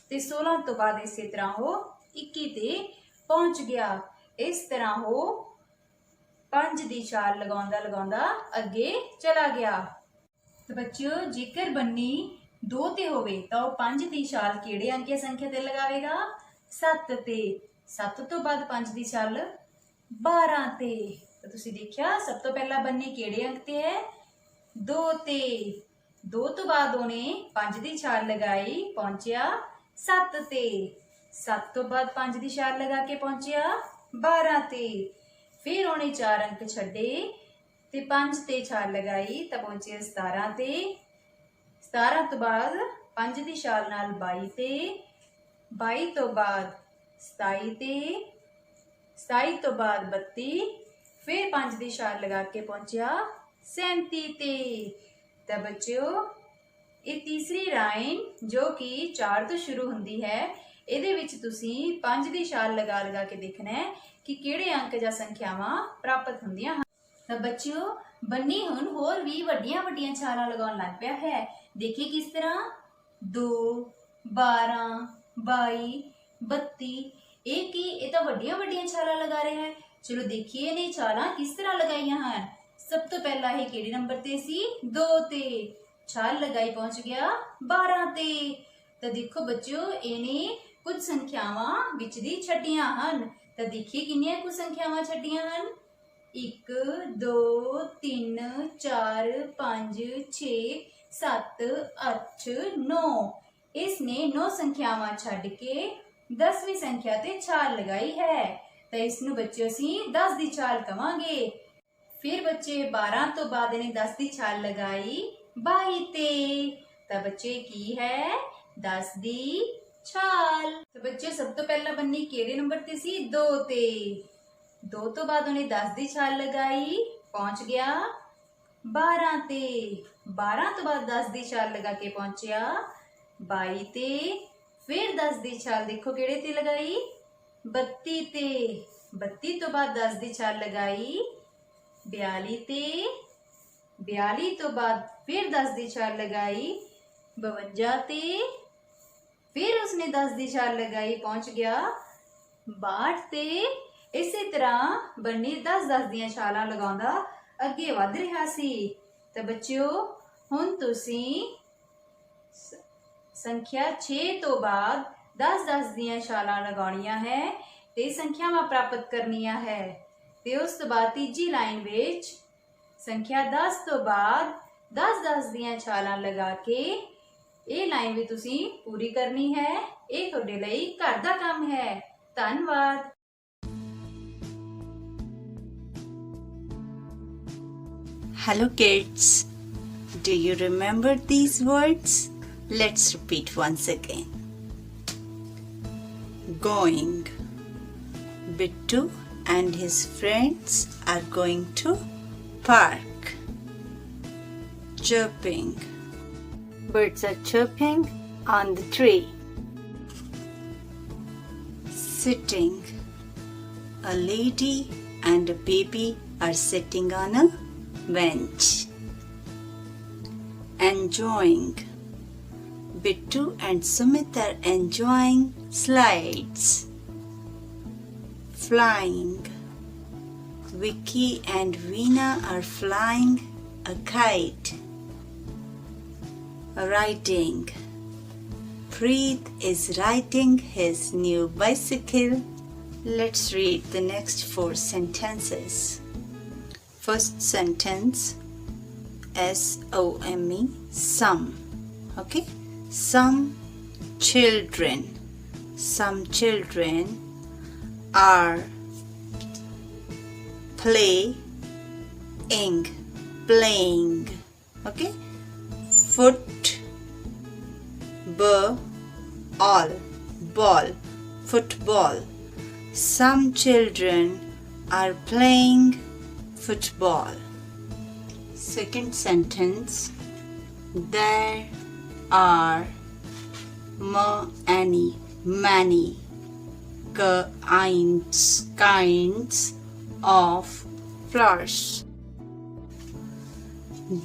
ਤੇ 16 ਤੋਂ ਬਾਅਦ ਇਸੇ ਤਰ੍ਹਾਂ ਉਹ 21 ਤੇ ਪਹੁੰਚ ਗਿਆ। ਇਸ ਤਰ੍ਹਾਂ ਉਹ 5 ਦੀ ਛਾਲ ਲਗਾਉਂਦਾ ਅੱਗੇ ਚਲਾ ਗਿਆ। ਤਾਂ ਬੱਚਿਓ, ਜੇਕਰ ਬੰਨੀ 2 ਤੇ ਹੋਵੇ ਤਾਂ ਉਹ 5 ਦੀ ਛਾਲ ਕਿਹੜੇ ਅੰਕ ਸੰਖਿਆ ਤੇ ਲਗਾਵੇਗਾ? 7 ਤੇ। 7 ਤੋਂ ਬਾਅਦ 5 ਦੀ ਛਾਲ 12 ਤੇ। ਤਾਂ ਤੁਸੀਂ ਦੇਖਿਆ ਸਭ ਤੋਂ ਪਹਿਲਾਂ ਬੰਨੀ ਕਿਹੜੇ ਅੰਕ ਤੇ ਹੈ? 2 ਤੇ। 2 ਤੋਂ ਬਾਅਦ ਉਹਨੇ 5 ਦੀ ਛਾਲ ਲਗਾਈ, ਪਹੁੰਚਿਆ 7 ਤੇ। 7 ਤੋਂ ਬਾਅਦ 5 ਦੀ ਛਾਲ ਲਗਾ ਕੇ ਪਹੁੰਚਿਆ 12 ਤੇ। ਫਿਰ ਉਹਨੇ 4 ਅੰਕ ਛੱਡੇ ਤੇ 5 ਤੇ ਛਾਲ ਲਗਾਈ ਤਾਂ ਪਹੁੰਚਿਆ 17 ਤੇ। 17 ਤੋਂ ਬਾਅਦ 5 ਦੀ ਛਾਲ ਨਾਲ 22 ਤੇ। 22 ਤੋਂ ਬਾਅਦ 27 ਤੇ। 27 ਤੋਂ ਬਾਅਦ 32। ਫਿਰ 5 ਦੀ ਛਾਲ ਲਗਾ ਕੇ ਪਹੁੰਚਿਆ 37 ਤੇ। ਤਾਂ ਬੱਚਿਓ, ਇਹ ਤੀਸਰੀ ਲਾਈਨ ਜੋ ਕਿ 4 ਤੋਂ ਸ਼ੁਰੂ ਹੁੰਦੀ ਹੈ, ਇਹਦੇ ਵਿੱਚ ਤੁਸੀਂ 5 ਦੀ ਛਾਲ ਲਗਾ ਕੇ ਦੇਖਣਾ ਹੈ ਕਿ ਕਿਹੜੇ ਅੰਕ ਜਾਂ ਸੰਖਿਆਵਾਂ ਪ੍ਰਾਪਤ ਹੁੰਦੀਆਂ ਹਨ। ਤਾਂ ਬੱਚਿਓ, ਬੰਨੀ ਹੁਣ ਹੋਰ ਵੀ ਵੱਡੀਆਂ ਛਾਲਾਂ ਲਗਾਉਣ ਲੱਗ ਪਿਆ ਹੈ। ਦੇਖੀਏ ਕਿਸ ਤਰ੍ਹਾਂ? 2, 12, 22, 32। ਇਹ ਕੀ? ਇਹ ਤਾਂ ਵੱਡੀਆਂ ਛਾਲਾਂ ਲਗਾ ਰਿਹਾ ਹੈ। ਚਲੋ ਦੇਖੀਏ ਨੇ ਛਾਲਾਂ ਕਿਸ ਤਰ੍ਹਾਂ ਲਗਾਈਆਂ ਹਨ। ਸਭ ਤੋਂ ਪਹਿਲਾਂ ਇਹ ਕਿਹੜੇ ਨੰਬਰ ਤੇ ਸੀ? 2 ਤੇ। ਛਾਲ ਲਗਾਈ, ਪਹੁੰਚ ਗਿਆ 12 ਤੇ। ਤਾਂ ਦੇਖੋ ਬੱਚਿਓ, ਇਹਨੇ ਕੁਝ ਸੰਖਿਆਵਾਂ ਵਿੱਚ ਦੀ ਛੱਡੀਆਂ ਹਨ। ਤਾਂ ਦੇਖੀਏ ਕਿੰਨੀਆਂ ਕੁ ਸੰਖਿਆਵਾਂ ਛੱਡੀਆਂ ਹਨ। 1 2 3 4 5 6 7 8 9। इसने 9 संख्यावां छड्ड के 10वीं संख्या ते छाल लगाई है, तो इसनू बच्चे असीं 10 दी छाल कवांगे। फिर बच्चे 12 तो बाद इन्हें 10 दी छाल लगाई 22 ते, तो बच्चे की है 10 दी छाल। तो बच्चे सब तो पहला बन्नी केड़े नंबर ते सी? 2 ते। 2 तो बाद उन्हें 10 दी छाल लगाई, पहुंच गया 12 ते। 12 तो बाद 10 दी छाल लगा के पहुंचया 22 ते। फिर 10 दी छाल देखो केड़े ते लगाई? 32 ते। 32 तो बाद 10 दी छाल लगाई 42 ते। 42 तो बाद फिर 10 दी छाल लगाई 52 ते। फिर उसने 10 दी छाल लगाई, पहुंच गया 62 ते। इसी तरह बन्नी 10-10 दियां छालां लगाउंदा अगे वध रहा सी। तो बच्चों हुण तुसीं संख्या 6 तो बाद 10-10 दियां छालां लगाउणियां है ते संख्यावां प्राप्त करनियां है। ते उस तो बाद तीजी लाइन विच संख्या 10 तो बाद 10-10 दियां छालां लगा के ये लाइन भी तुसीं पूरी करनी है। ये तुहाडे लई घर दा काम है। धन्नवाद। Hello kids, do you remember these words? Let's repeat once again. Going. Bittu and his friends are going to park. Chirping. Birds are chirping on the tree. Sitting. A lady and a baby are sitting on a bench. Enjoying. Bittu and Sumit are enjoying slides. Flying. Vicky and Veena are flying a kite. Riding. Preet is riding his new bicycle. Let's read the next 4 sentences. First sentence, S-O-M-E, some. Okay? Some children are playing. Okay? Ball, football. Some children are playing football. Second sentence, there are many kinds of flowers.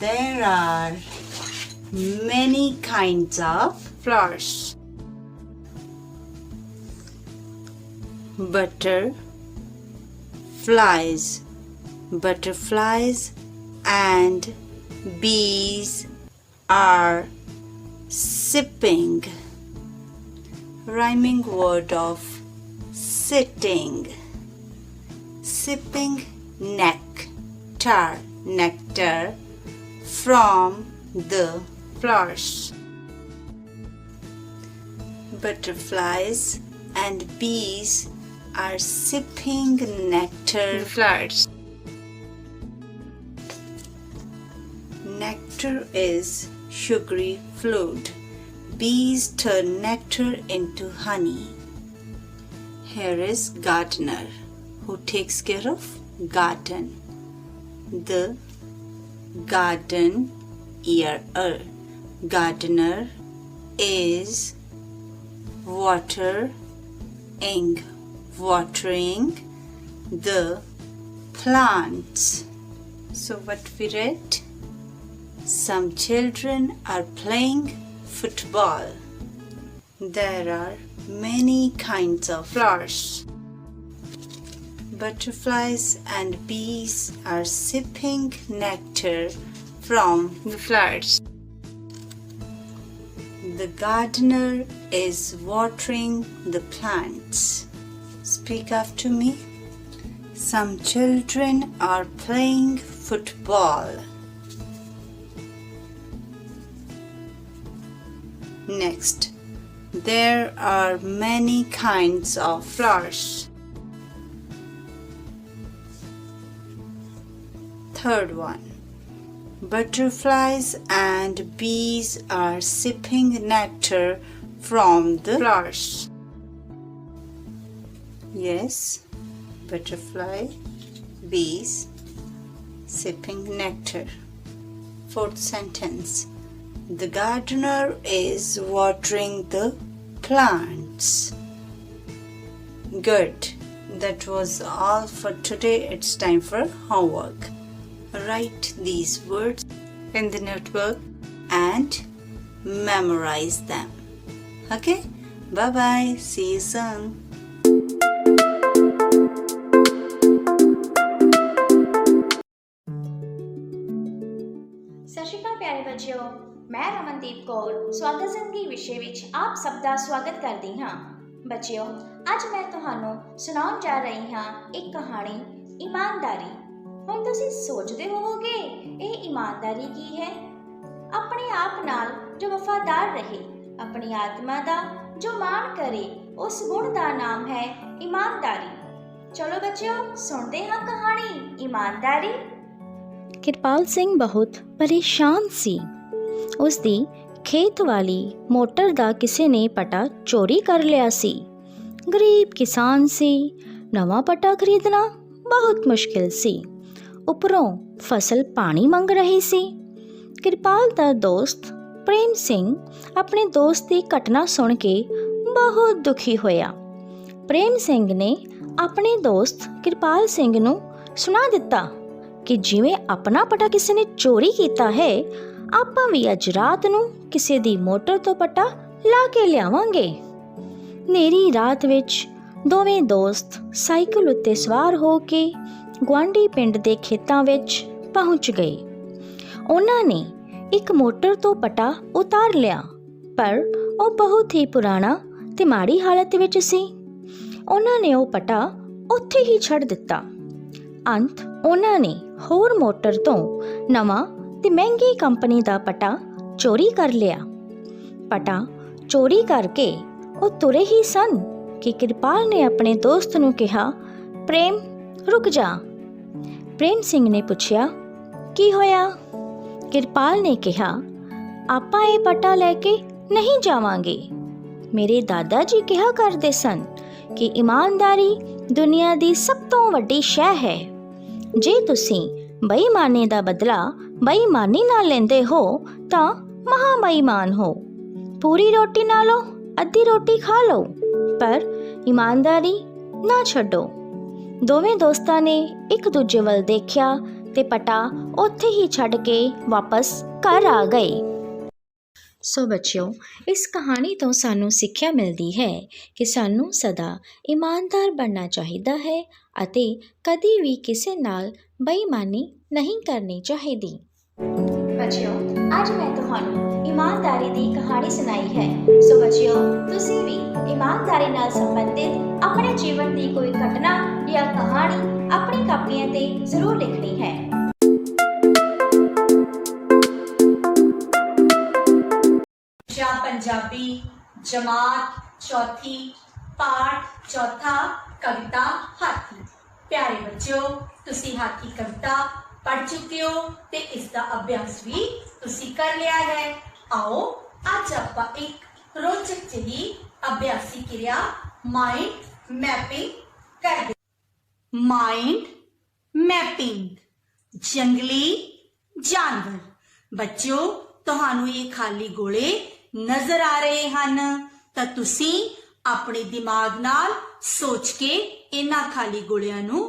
There are many kinds of flowers. Butterflies and bees are sipping. Rhyming word of sitting. Sipping nectar from the flowers. Butterflies and bees are sipping nectar flowers. Nectar is sugary fluid. Bees turn nectar into honey. Here is gardener who takes care of garden. The gardener. Gardener is watering the plants. So what we read? Some children are playing football. There are many kinds of flowers. Butterflies and bees are sipping nectar from the flowers. The gardener is watering the plants. Speak after me. Some children are playing football. Next, there are many kinds of flowers. Third one, butterflies and bees are sipping nectar from the flowers. Yes, butterfly, bees, sipping nectar. Fourth sentence, the gardener is watering the plants. Good. That was all for today. It's time for homework. Write these words in the notebook and memorize them. Okay? Bye-bye. See you soon. ਸਤਿ ਸ਼੍ਰੀ ਅਕਾਲ ਪਿਆਰੇ ਬੱਚਿਓ, ਮੈਂ ਰਮਨਦੀਪ ਕੌਰ ਸਵਾਗਤ ਜ਼ਿੰਦਗੀ ਵਿਸ਼ੇ ਵਿੱਚ ਆਪ ਸਭ ਦਾ ਸਵਾਗਤ ਕਰਦੀ ਹਾਂ। ਬੱਚਿਓ, ਅੱਜ ਮੈਂ ਤੁਹਾਨੂੰ ਸੁਣਾਉਣ ਜਾ ਰਹੀ ਹਾਂ ਇੱਕ ਕਹਾਣੀ ਇਮਾਨਦਾਰੀ। ਹੁਣ ਤੁਸੀਂ ਸੋਚਦੇ ਹੋਵੋਗੇ ਇਹ ਇਮਾਨਦਾਰੀ ਕੀ ਹੈ? ਆਪਣੇ ਆਪ ਨਾਲ ਜੋ ਵਫਾਦਾਰ ਰਹੇ, ਆਪਣੀ ਆਤਮਾ ਦਾ ਜੋ ਮਾਣ ਕਰੇ, ਉਸ ਗੁਣ ਦਾ ਨਾਮ ਹੈ ਇਮਾਨਦਾਰੀ। ਚਲੋ ਬੱਚਿਓ, ਸੁਣਦੇ ਹਾਂ ਕਹਾਣੀ ਇਮਾਨਦਾਰੀ। ਕਿਰਪਾਲ ਸਿੰਘ ਬਹੁਤ ਪਰੇਸ਼ਾਨ ਸੀ। ਉਸ ਦੀ ਖੇਤ ਵਾਲੀ ਮੋਟਰ ਦਾ ਕਿਸੇ ਨੇ ਪਟਾ ਚੋਰੀ ਕਰ ਲਿਆ ਸੀ। ਗਰੀਬ ਕਿਸਾਨ ਸੀ, ਨਵਾਂ ਪਟਾ ਖਰੀਦਣਾ ਬਹੁਤ ਮੁਸ਼ਕਿਲ ਸੀ। ਉੱਪਰੋਂ ਫਸਲ ਪਾਣੀ ਮੰਗ ਰਹੀ ਸੀ। ਕਿਰਪਾਲ ਦਾ ਦੋਸਤ ਪ੍ਰੇਮ ਸਿੰਘ ਆਪਣੇ ਦੋਸਤ ਦੀ ਘਟਨਾ ਸੁਣ ਕੇ ਬਹੁਤ ਦੁਖੀ ਹੋਇਆ। ਪ੍ਰੇਮ ਸਿੰਘ ਨੇ ਆਪਣੇ ਦੋਸਤ ਕਿਰਪਾਲ ਸਿੰਘ ਨੂੰ ਸੁਣਾ ਦਿੱਤਾ ਕਿ ਜਿਵੇਂ ਆਪਣਾ ਪਟਾ ਕਿਸੇ ਨੇ ਚੋਰੀ ਕੀਤਾ ਹੈ, ਆਪਾਂ ਵੀ ਅੱਜ ਰਾਤ ਨੂੰ ਕਿਸੇ ਦੀ ਮੋਟਰ ਤੋਂ ਪਟਾ ਲਾ ਕੇ ਲਿਆਵਾਂਗੇ। ਨੇਰੀ ਰਾਤ ਵਿੱਚ ਦੋਵੇਂ ਦੋਸਤ ਸਾਈਕਲ ਉੱਤੇ ਸਵਾਰ ਹੋ ਕੇ ਗੁਆਂਢੀ ਪਿੰਡ ਦੇ ਖੇਤਾਂ ਵਿੱਚ ਪਹੁੰਚ ਗਏ। ਉਹਨਾਂ ਨੇ ਇੱਕ ਮੋਟਰ ਤੋਂ ਪਟਾ ਉਤਾਰ ਲਿਆ, ਪਰ ਉਹ ਬਹੁਤ ਹੀ ਪੁਰਾਣਾ ਤੇ ਮਾੜੀ ਹਾਲਤ ਵਿੱਚ ਸੀ। ਉਹਨਾਂ ਨੇ ਉਹ ਪਟਾ ਉੱਥੇ ਹੀ ਛੱਡ ਦਿੱਤਾ। ਅੰਤ ਉਹਨਾਂ ਨੇ ਹੋਰ ਮੋਟਰ ਤੋਂ ਨਵਾਂ ਤੇ ਮਹਿੰਗੀ ਕੰਪਨੀ ਦਾ ਪਟਾ ਚੋਰੀ ਕਰ ਲਿਆ। ਪਟਾ ਚੋਰੀ ਕਰਕੇ ਉਹ ਤੁਰੇ ਹੀ ਸਨ ਕਿ ਕਿਰਪਾਲ ਨੇ ਆਪਣੇ ਦੋਸਤ ਨੂੰ ਕਿਹਾ, ਪ੍ਰੇਮ ਰੁਕ ਜਾ। ਪ੍ਰੇਮ ਸਿੰਘ ਨੇ ਪੁੱਛਿਆ, ਕੀ ਹੋਇਆ? ਕਿਰਪਾਲ ਨੇ ਕਿਹਾ, ਆਪਾਂ ਇਹ ਪਟਾ ਲੈ ਕੇ ਨਹੀਂ ਜਾਵਾਂਗੇ। ਮੇਰੇ ਦਾਦਾ ਜੀ ਕਿਹਾ ਕਰਦੇ ਸਨ ਕਿ ਇਮਾਨਦਾਰੀ ਦੁਨੀਆ ਦੀ ਸਭ ਤੋਂ ਵੱਡੀ ਸ਼ੈ ਹੈ। ਜੇ ਤੁਸੀਂ ਬੇਈਮਾਨੀ ਦਾ ਬਦਲਾ ਬੇਈਮਾਨੀ ਨਾਲ ਲੈਂਦੇ ਹੋ ਤਾਂ ਮਹਾ ਬੇਈਮਾਨ ਹੋ। ਪੂਰੀ ਰੋਟੀ ਨਾ ਲਓ, ਅੱਧੀ ਰੋਟੀ ਖਾ ਲਓ, ਪਰ ਇਮਾਨਦਾਰੀ ਨਾ ਛੱਡੋ। ਦੋਵੇਂ ਦੋਸਤਾਂ ਨੇ ਇੱਕ ਦੂਜੇ ਵੱਲ ਦੇਖਿਆ ਤੇ ਪਟਾ ਉੱਥੇ ਹੀ ਛੱਡ ਕੇ ਵਾਪਸ ਘਰ ਆ ਗਏ। ਸੋ ਬੱਚਿਓ, ਇਸ ਕਹਾਣੀ ਤੋਂ ਸਾਨੂੰ ਸਿੱਖਿਆ ਮਿਲਦੀ ਹੈ ਕਿ ਸਾਨੂੰ ਸਦਾ ਇਮਾਨਦਾਰ ਬਣਨਾ ਚਾਹੀਦਾ ਹੈ ਅਤੇ ਕਦੀ ਵੀ ਕਿਸੇ ਨਾਲ ਬੇਈਮਾਨੀ ਨਹੀਂ ਕਰਨੀ ਚਾਹੀਦੀ। ਬੱਚਿਓ, ਅੱਜ ਮੈਂ ਤੁਹਾਨੂੰ ਇਮਾਨਦਾਰੀ ਦੀ ਕਹਾਣੀ ਸੁਣਾਈ ਹੈ। ਸੋ ਬੱਚਿਓ, ਤੁਸੀਂ ਵੀ ਇਮਾਨਦਾਰੀ ਨਾਲ ਸੰਬੰਧਿਤ ਆਪਣੇ ਜੀਵਨ ਦੀ ਕੋਈ ਘਟਨਾ ਜਾਂ ਕਹਾਣੀ ਆਪਣੀ ਕਾਪੀਆਂ ਤੇ ਜ਼ਰੂਰ ਲਿਖਣੀ ਹੈ। पंजाबी जमात चौथी पाठ चौथा कविता हाथी। प्यारे बच्चों, तुसी हाथी कविता पढ़ चुके हो ते इसका अभ्यास भी तुसी कर लिया है। आओ आज आपां एक रोचक जी अभ्यासी क्रिया माइंड मैपिंग करदे। माइंड मैपिंग, जंगली जानवर। बच्चों, ਤੁਹਾਨੂੰ ਇਹ ਖਾਲੀ ਗੋਲੇ ਨਜ਼ਰ ਆ ਰਹੇ ਹਨ ਤਾਂ ਤੁਸੀਂ ਆਪਣੇ ਦਿਮਾਗ ਨਾਲ ਸੋਚ ਕੇ ਇਹਨਾਂ ਖਾਲੀ ਗੋਲਿਆਂ ਨੂੰ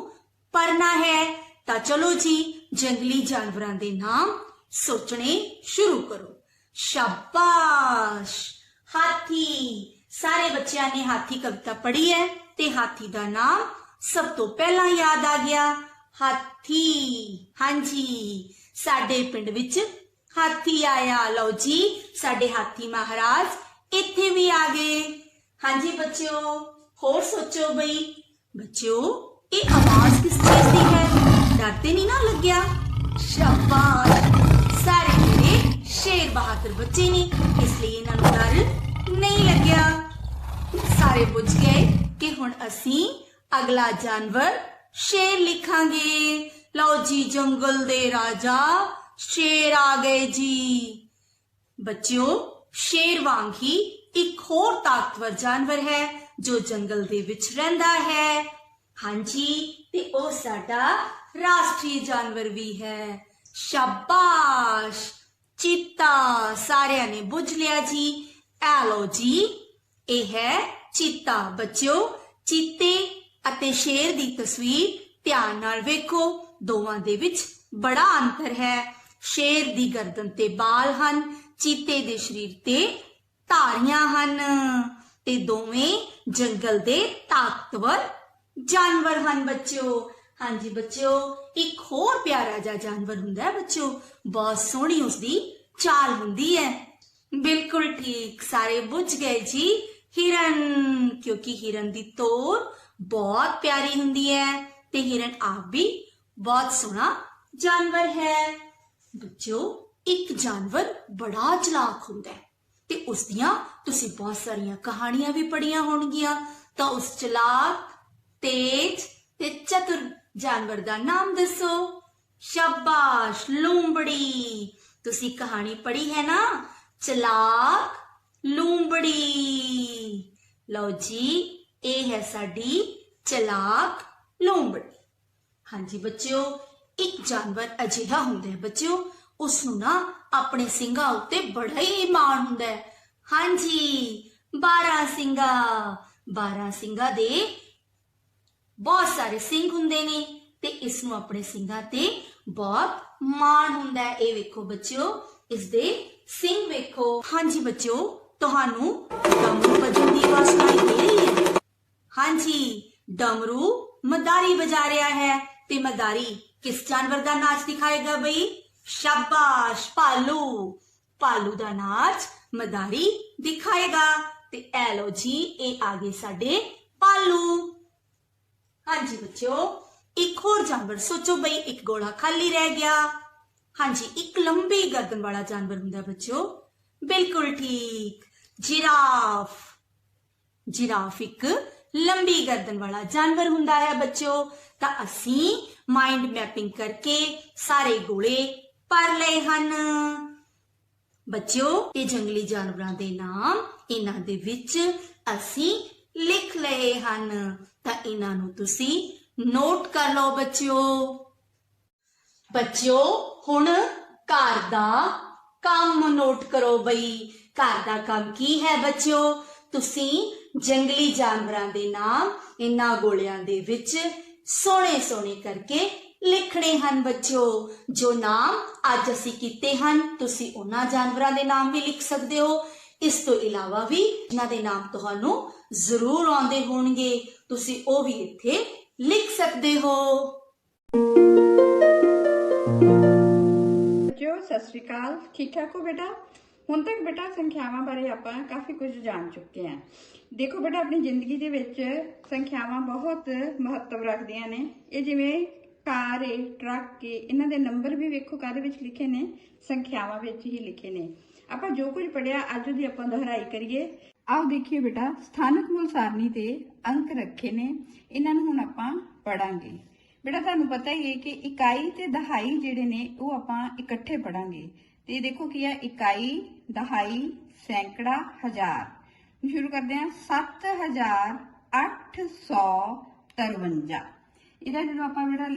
ਭਰਨਾ ਹੈ। ਤਾਂ ਚਲੋ ਜੀ, ਜੰਗਲੀ ਜਾਨਵਰਾਂ ਦੇ ਨਾਮ ਸੋਚਣੇ ਸ਼ੁਰੂ ਕਰੋ। ਸ਼ਾਬਾਸ਼। ਹਾਥੀ। ਸਾਰੇ ਬੱਚਿਆਂ ਨੇ ਹਾਥੀ ਕਵਿਤਾ ਪੜ੍ਹੀ ਹੈ ਤੇ ਹਾਥੀ ਦਾ ਨਾਮ ਸਭ ਤੋਂ ਪਹਿਲਾਂ ਯਾਦ ਆ ਗਿਆ, ਹਾਥੀ। ਹਾਂਜੀ, ਸਾਡੇ ਪਿੰਡ ਵਿੱਚ ਹਾਥੀ ਆਇਆ। ਲਓ ਜੀ, ਸਾਡੇ ਹਾਥੀ ਮਹਾਰਾਜ ਇੱਥੇ ਵੀ ਆ ਗਏ। ਹਾਂਜੀ ਬੱਚਿਓ, ਹੋਰ ਸੋਚੋ ਬਈ ਬੱਚਿਓ ਇਹ ਆਵਾਜ਼ ਕਿਸ ਚੀਜ਼ ਦੀ ਹੈ? ਡਰ ਤੇ ਨਹੀਂ ਨਾ ਲੱਗਿਆ? ਸ਼ਾਬਾਸ਼, ਸਾਰੇ ਮੇਰੇ ਸ਼ੇਰ ਬਹਾਦਰ ਬੱਚੇ ਨੇ, ਇਸ ਲਈ ਇਹਨਾਂ ਨੂੰ ਡਰ ਨਹੀਂ ਲੱਗਿਆ। ਸਾਰੇ ਪੁੱਛ ਗਏ ਕਿ ਹੁਣ ਅਸੀਂ ਅਗਲਾ ਜਾਨਵਰ ਸ਼ੇਰ ਲਿਖਾਂਗੇ। ਲਓ ਜੀ, ਜੰਗਲ ਦੇ ਰਾਜਾ ਸ਼ੇਰ ਆ ਗਏ ਜੀ। ਬੱਚਿਓ ਸ਼ੇਰ ਵਾਂਗ ਹੀ ਇੱਕ ਹੋਰ ਤਾਕਤਵਰ ਜਾਨਵਰ ਹੈ ਜੋ ਜੰਗਲ ਦੇ ਵਿੱਚ ਰਹਿੰਦਾ ਹੈ। ਹਾਂਜੀ, ਤੇ ਉਹ ਸਾਡਾ ਰਾਸ਼ਟਰੀ ਜਾਨਵਰ ਵੀ ਹੈ। ਸ਼ਾਬਾਸ਼, ਚੀਤਾ। ਸਾਰਿਆਂ ਨੇ ਬੁੱਝ ਲਿਆ ਜੀ। ਐ ਲਓ ਜੀ, ਇਹ ਹੈ ਚੀਤਾ। ਬੱਚਿਓ ਚੀਤੇ ਅਤੇ ਸ਼ੇਰ ਦੀ ਤਸਵੀਰ ਧਿਆਨ ਨਾਲ ਵੇਖੋ, ਦੋਵਾਂ ਦੇ ਵਿੱਚ ਬੜਾ ਅੰਤਰ ਹੈ। ਸ਼ੇਰ ਦੀ ਗਰਦਨ ਤੇ ਬਾਲ ਹਨ, ਚੀਤੇ ਦੇ ਸਰੀਰ ਤੇ ਧਾਰੀਆਂ ਹਨ, ਤੇ ਦੋਵੇਂ ਜੰਗਲ ਦੇ ਤਾਕਤਵਰ ਜਾਨਵਰ ਹਨ ਬੱਚਿਓ। ਹਾਂਜੀ ਬੱਚਿਓ, ਇੱਕ ਹੋਰ ਪਿਆਰਾ ਜਿਹਾ ਜਾਨਵਰ ਹੁੰਦਾ ਹੈ ਬੱਚਿਓ, ਬਹੁਤ ਸੋਹਣੀ ਉਸਦੀ ਚਾਲ ਹੁੰਦੀ ਹੈ। ਬਿਲਕੁਲ ਠੀਕ, ਸਾਰੇ ਬੁੱਝ ਗਏ ਜੀ, ਹਿਰਨ। ਕਿਉਂਕਿ ਹਿਰਨ ਦੀ ਤੋਰ ਬਹੁਤ ਪਿਆਰੀ ਹੁੰਦੀ ਹੈ ਤੇ ਹਿਰਨ ਆਪ ਵੀ ਬਹੁਤ ਸੋਹਣਾ ਜਾਨਵਰ ਹੈ। ਬੱਚਿਓ ਇੱਕ ਜਾਨਵਰ ਬੜਾ ਚਲਾਕ ਹੁੰਦਾ ਹੈ ਤੇ ਉਸ ਦੀਆਂ ਤੁਸੀਂ ਬਹੁਤ ਸਾਰੀਆਂ ਕਹਾਣੀਆਂ ਵੀ ਪੜ੍ਹੀਆਂ ਹੋਣਗੀਆਂ। ਤਾਂ ਉਸ ਚਲਾਕ, ਤੇਜ ਤੇ ਚਤੁਰ ਜਾਨਵਰ ਦਾ ਨਾਮ ਦੱਸੋ। ਸ਼ਾਬਾਸ਼, ਲੂੰਬੜੀ। ਤੁਸੀਂ ਕਹਾਣੀ ਪੜ੍ਹੀ ਹੈ ਨਾ, ਚਲਾਕ ਲੂੰਬੜੀ। ਲਓ ਜੀ, ਇਹ ਹੈ ਸਾਡੀ ਚਲਾਕ ਲੂੰਬੜੀ। ਹਾਂਜੀ ਬੱਚਿਓ, ਇੱਕ ਜਾਨਵਰ ਅਜਿਹਾ ਹੁੰਦਾ ਹੈ ਬੱਚਿਓ, ਉਸ ਨੂੰ ਨਾ ਆਪਣੇ ਸਿੰਗਾਂ ਉੱਤੇ ਬੜਾ ਹੀ ਮਾਣ ਹੁੰਦਾ ਹੈ। ਹਾਂਜੀ, 12 ਸਿੰਗਾ। 12 ਸਿੰਗਾਂ ਦੇ ਬਹੁਤ ਸਾਰੇ ਸਿੰਗ ਹੁੰਦੇ ਨੇ ਤੇ ਇਸ ਨੂੰ ਆਪਣੇ ਸਿੰਗਾਂ ਤੇ ਬਹੁਤ ਮਾਣ ਹੁੰਦਾ ਹੈ। ਇਹ ਵੇਖੋ ਬੱਚਿਓ, ਇਸ ਦੇ ਸਿੰਗ ਵੇਖੋ। ਹਾਂਜੀ ਬੱਚਿਓ, ਤੁਹਾਨੂੰ ਡਮਰੂ ਵੱਜਣ ਦੀ ਆਵਾਜ਼ ਸੁਣਾਈ ਦੇ ਰਹੀ ਹੈ? ਹਾਂਜੀ, ਡਮਰੂ ਮਦਾਰੀ ਵਜਾ ਰਿਹਾ ਹੈ ਤੇ ਮਦਾਰੀ ਕਿਸ ਜਾਨਵਰ ਦਾ ਨਾਚ ਦਿਖਾਏਗਾ ਬਈ? ਸ਼ਾਬਾਸ਼, ਭਾਲੂ। ਭਾਲੂ ਦਾ ਨਾਚ ਮਦਾਰੀ ਦਿਖਾਏਗਾ। ਤੇ ਐ ਲੋ ਜੀ, ਇਹ ਆ ਗਏ ਸਾਡੇ ਭਾਲੂ। ਹਾਂਜੀ ਬੱਚਿਓ, ਇੱਕ ਹੋਰ ਜਾਨਵਰ ਸੋਚੋ ਬਈ, ਇੱਕ ਗੋਲਾ ਖਾਲੀ ਰਹਿ ਗਿਆ। ਹਾਂਜੀ, ਇੱਕ ਲੰਬੀ ਗਰਦਨ ਵਾਲਾ ਜਾਨਵਰ ਹੁੰਦਾ ਬੱਚਿਓ। ਬਿਲਕੁਲ ਠੀਕ, ਜਿਰਾਫ। ਜਿਰਾਫ ਇੱਕ ਲੰਬੀ ਗਰਦਨ ਵਾਲਾ ਜਾਨਵਰ ਹੁੰਦਾ ਹੈ ਬੱਚਿਓ। ਤਾਂ ਅਸੀਂ ਮਾਈਂਡ ਮੈਪਿੰਗ ਕਰਕੇ ਸਾਰੇ ਗੋਲੇ ਭਰ ਲਏ ਹਨ ਬੱਚਿਓ। ਇਹ ਜੰਗਲੀ ਜਾਨਵਰਾਂ ਦੇ ਨਾਮ ਇਹਨਾਂ ਦੇ ਵਿੱਚ ਅਸੀਂ ਲਿਖ ਲਏ ਹਨ, ਤਾਂ ਇਹਨਾਂ ਨੂੰ ਤੁਸੀਂ ਨੋਟ ਕਰ ਲਓ ਬੱਚਿਓ। ਬੱਚਿਓ ਹੁਣ ਘਰ ਦਾ ਕੰਮ ਨੋਟ ਕਰੋ ਬਈ। ਘਰ ਦਾ ਕੰਮ ਕੀ ਹੈ ਬੱਚਿਓ? ਤੁਸੀਂ ਜੰਗਲੀ ਜਾਨਵਰਾਂ ਦੇ ਨਾਮ ਇਹਨਾਂ ਗੋਲਿਆਂ ਦੇ ਵਿੱਚ ਸੋਹਣੇ ਸੋਹਣੇ ਕਰਕੇ ਲਿਖਣੇ ਹਨ ਬੱਚਿਓ। ਜੋ ਨਾਮ ਅੱਜ ਅਸੀਂ ਕੀਤੇ ਹਨ, ਤੁਸੀਂ ਉਹਨਾਂ ਜਾਨਵਰਾਂ ਦੇ ਨਾਮ ਵੀ ਲਿਖ ਸਕਦੇ ਹੋ। ਇਸ ਤੋਂ ਇਲਾਵਾ ਵੀ ਜਿਨ੍ਹਾਂ ਦੇ ਨਾਮ ਤੁਹਾਨੂੰ ਜ਼ਰੂਰ ਆਉਂਦੇ ਹੋਣਗੇ, ਤੁਸੀਂ ਉਹ ਵੀ ਇੱਥੇ ਲਿਖ ਸਕਦੇ ਹੋ। ਬੱਚਿਓ ਸਤਿ ਸ਼੍ਰੀ ਅਕਾਲ, ਠੀਕ ਠਾਕ ਹੋ ਬੇਟਾ? ਹੁਣ ਤੱਕ ਬੇਟਾ ਸੰਖਿਆਵਾਂ ਬਾਰੇ ਆਪਾਂ ਕਾਫੀ ਕੁਝ ਜਾਣ ਚੁੱਕੇ ਹਾਂ। ਦੇਖੋ ਬੇਟਾ, ਆਪਣੀ ਜ਼ਿੰਦਗੀ ਦੇ ਵਿੱਚ ਸੰਖਿਆਵਾਂ ਬਹੁਤ ਮਹੱਤਵ ਰੱਖਦੀਆਂ ਨੇ। ਇਹ ਜਿਵੇਂ ਕਾਰ ਏ, ਟਰੱਕ ਏ, ਇਹਨਾਂ ਦੇ ਨੰਬਰ ਵੀ ਵੇਖੋ ਕਾਹਦੇ ਵਿੱਚ ਲਿਖੇ ਨੇ? ਸੰਖਿਆਵਾਂ ਵਿੱਚ ਹੀ ਲਿਖੇ ਨੇ। ਆਪਾਂ ਜੋ ਕੁਝ ਪੜਿਆ ਅੱਜ ਦੀ ਆਪਾਂ ਦੁਹਰਾਈ ਕਰੀਏ। ਆਓ ਦੇਖੀਏ ਬੇਟਾ, ਸਥਾਨਕ ਮੂਲ ਸਾਰਣੀ ਤੇ ਅੰਕ ਰੱਖੇ ਨੇ, ਇਹਨਾਂ ਨੂੰ ਹੁਣ ਆਪਾਂ ਪੜਾਂਗੇ। ਬੇਟਾ ਤੁਹਾਨੂੰ ਪਤਾ ਹੀ ਹੈ ਕਿ ਇਕਾਈ ਤੇ ਦਹਾਈ ਜਿਹੜੇ ਨੇ ਉਹ ਆਪਾਂ ਇਕੱਠੇ ਪੜਾਂਗੇ। ਤੇ ਦੇਖੋ ਕੀ ਹੈ, ਇਕਾਈ, ਦਹਾਈ, ਸੈਂਕੜਾ, ਹਜ਼ਾਰ। ਸ਼ੁਰੂ ਕਰਦੇ ਹਾਂ। 7853। ਇਹਦਾ ਜਦੋਂ ਆਪਾਂ ਜਿਹੜਾ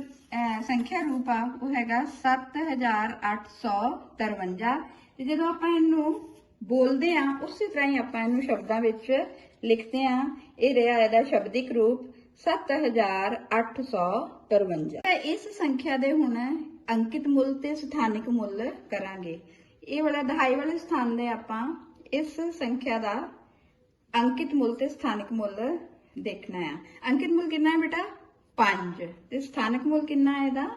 ਸੰਖਿਆ ਰੂਪ ਆ ਉਹ ਹੈਗਾ 7853। ਤੇ ਜਦੋਂ ਆਪਾਂ ਇਹਨੂੰ ਬੋਲਦੇ ਆ ਉਸੇ ਤਰ੍ਹਾਂ ਹੀ ਆਪਾਂ ਇਹਨੂੰ ਸ਼ਬਦਾਂ ਵਿੱਚ ਲਿਖਦੇ ਆ। ਇਹ ਰਿਹਾ ਇਹਦਾ ਸ਼ਬਦਿਕ ਰੂਪ 7853। ਇਸ ਸੰਖਿਆ ਦੇ ਹੁਣ ਅੰਕਿਤ ਮੁੱਲ ਤੇ ਸਥਾਨਿਕ ਮੁੱਲ ਕਰਾਂਗੇ। ਇਹ ਵਾਲਾ ਦਹਾਈ ਵਾਲੇ ਸਥਾਨ ਦੇ ਆਪਾਂ ਇਸ ਸੰਖਿਆ ਦਾ ਅੰਕਿਤ ਮੁੱਲ ਤੇ ਸਥਾਨਿਕ ਮੁੱਲ ਦੇਖਣਾ ਹੈ। ਅੰਕਿਤ ਮੁੱਲ ਕਿੰਨਾ ਹੈ ਬੇਟਾ? 5 ਤੇ ਸਥਾਨਕ ਮੁੱਲ ਕਿੰਨਾ ਹੈ ਇਹਦਾ?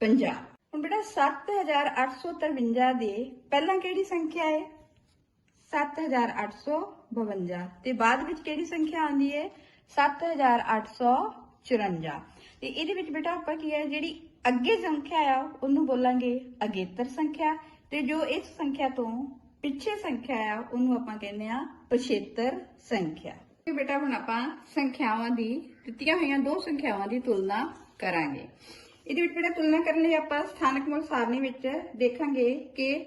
50। ਹੁਣ ਬੇਟਾ 7853 ਦੇ ਪਹਿਲਾਂ ਕਿਹੜੀ ਸੰਖਿਆ ਹੈ? 7852 ਤੇ ਬਾਅਦ ਵਿੱਚ ਕਿਹੜੀ ਸੰਖਿਆ ਆਉਂਦੀ ਹੈ? 7853। 54 ਤੇ ਇਹਦੇ ਵਿੱਚ ਬੇਟਾ ਆਪਾਂ ਕੀ ਹੈ ਜਿਹੜੀ ਅੱਗੇ ਸੰਖਿਆ ਆ ਉਹਨੂੰ ਬੋਲਾਂਗੇ ਅਗੇਤਰ ਸੰਖਿਆ ਤੇ ਜੋ ਇਸ ਸੰਖਿਆ ਤੋਂ ਪਿੱਛੇ ਸੰਖਿਆ ਆ ਉਹਨੂੰ ਆਪਾਂ ਕਹਿੰਦੇ ਆ ਪਛੇਤਰ ਸੰਖਿਆ। ਤੇ ਬੇਟਾ ਹੁਣ ਆਪਾਂ ਸੰਖਿਆਵਾਂ ਦੀ ਦਿੱਤੀਆਂ ਹੋਈਆਂ ਦੋ ਸੰਖਿਆਵਾਂ ਦੀ ਤੁਲਨਾ ਕਰਾਂਗੇ। ਇਹਦੇ ਵਿੱਚ ਬੇਟਾ ਤੁਲਨਾ ਕਰਨ ਲਈ ਆਪਾਂ ਸਥਾਨਕ ਮੁੱਲ ਸਾਰਣੀ ਵਿੱਚ ਦੇਖਾਂਗੇ ਕਿ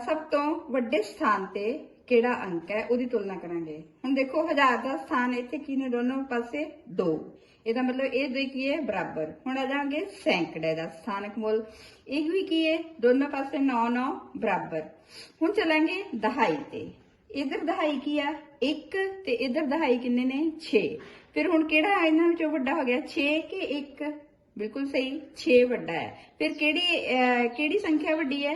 ਸਭ ਤੋਂ ਵੱਡੇ ਸਥਾਨ ਤੇ ਕਿਹੜਾ ਅੰਕ ਹੈ ਉਹਦੀ ਤੁਲਨਾ ਕਰਾਂਗੇ। ਹੁਣ ਦੇਖੋ 1000 ਦਾ ਸਥਾਨ ਇੱਥੇ ਕੀ ਨੇ ਦੋਨੋਂ ਪਾਸੇ 2, ਇਹਦਾ ਮਤਲਬ ਇਹ ਦੇ ਕੀ ਹੈ ਬਰਾਬਰ। ਹੁਣ ਆ ਜਾਵਾਂਗੇ ਸੈਂਕੜੇ ਦਾ ਸਥਾਨਕ ਮੁੱਲ, ਇਹ ਵੀ ਕੀ ਹੈ ਦੋਨੋਂ ਪਾਸੇ 9 ਬਰਾਬਰ। ਹੁਣ ਚਲਾਂਗੇ ਦਹਾਈ ਤੇ, ਇਧਰ ਦਹਾਈ ਕੀ ਆ 1 ਤੇ ਇਧਰ ਦਹਾਈ ਕਿੰਨੇ ਨੇ 6। ਫਿਰ ਹੁਣ ਕਿਹੜਾ ਇਹਨਾਂ ਵਿੱਚੋਂ ਵੱਡਾ ਹੋ ਗਿਆ 6 ਕਿ 1? ਬਿਲਕੁਲ ਸਹੀ 6 ਵੱਡਾ ਹੈ। ਫਿਰ ਕਿਹੜੀ ਸੰਖਿਆ ਵੱਡੀ ਹੈ?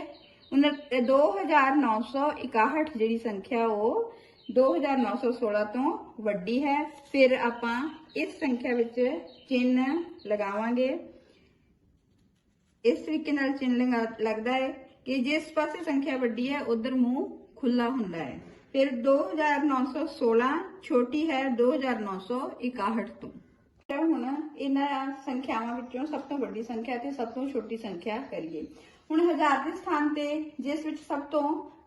2961 ਜਿਹੜੀ ਸੰਖਿਆ ਉਹ 2916 ਤੋਂ ਵੱਡੀ ਹੈ। ਫਿਰ ਆਪਾਂ ਇਸ ਸੰਖਿਆ ਵਿੱਚ ਚਿੰਨ੍ਹ ਲਗਾਵਾਂਗੇ। ਇਸ ਤਰੀਕੇ ਨਾਲ ਚਿੰਨ੍ਹ ਲੱਗਦਾ ਹੈ ਕਿ ਜਿਸ ਪਾਸੇ ਸੰਖਿਆ ਵੱਡੀ ਹੈ ਉਧਰ ਮੂੰਹ ਖੁੱਲਾ ਹੁੰਦਾ ਹੈ। ਫਿਰ 2916 ਛੋਟੀ ਹੈ 2961 ਤੋਂ। ਹੁਣ ਇਹਨਾਂ ਸੰਖਿਆਵਾਂ ਵਿੱਚੋਂ ਸਭ ਤੋਂ ਵੱਡੀ ਸੰਖਿਆ ਤੇ ਸਭ ਤੋਂ ਛੋਟੀ ਸੰਖਿਆ ਕਰੀਏ। ਹੁਣ 1000 ਦੇ ਸਥਾਨ ਤੇ ਜਿਸ ਵਿੱਚ ਸਭ ਤੋਂ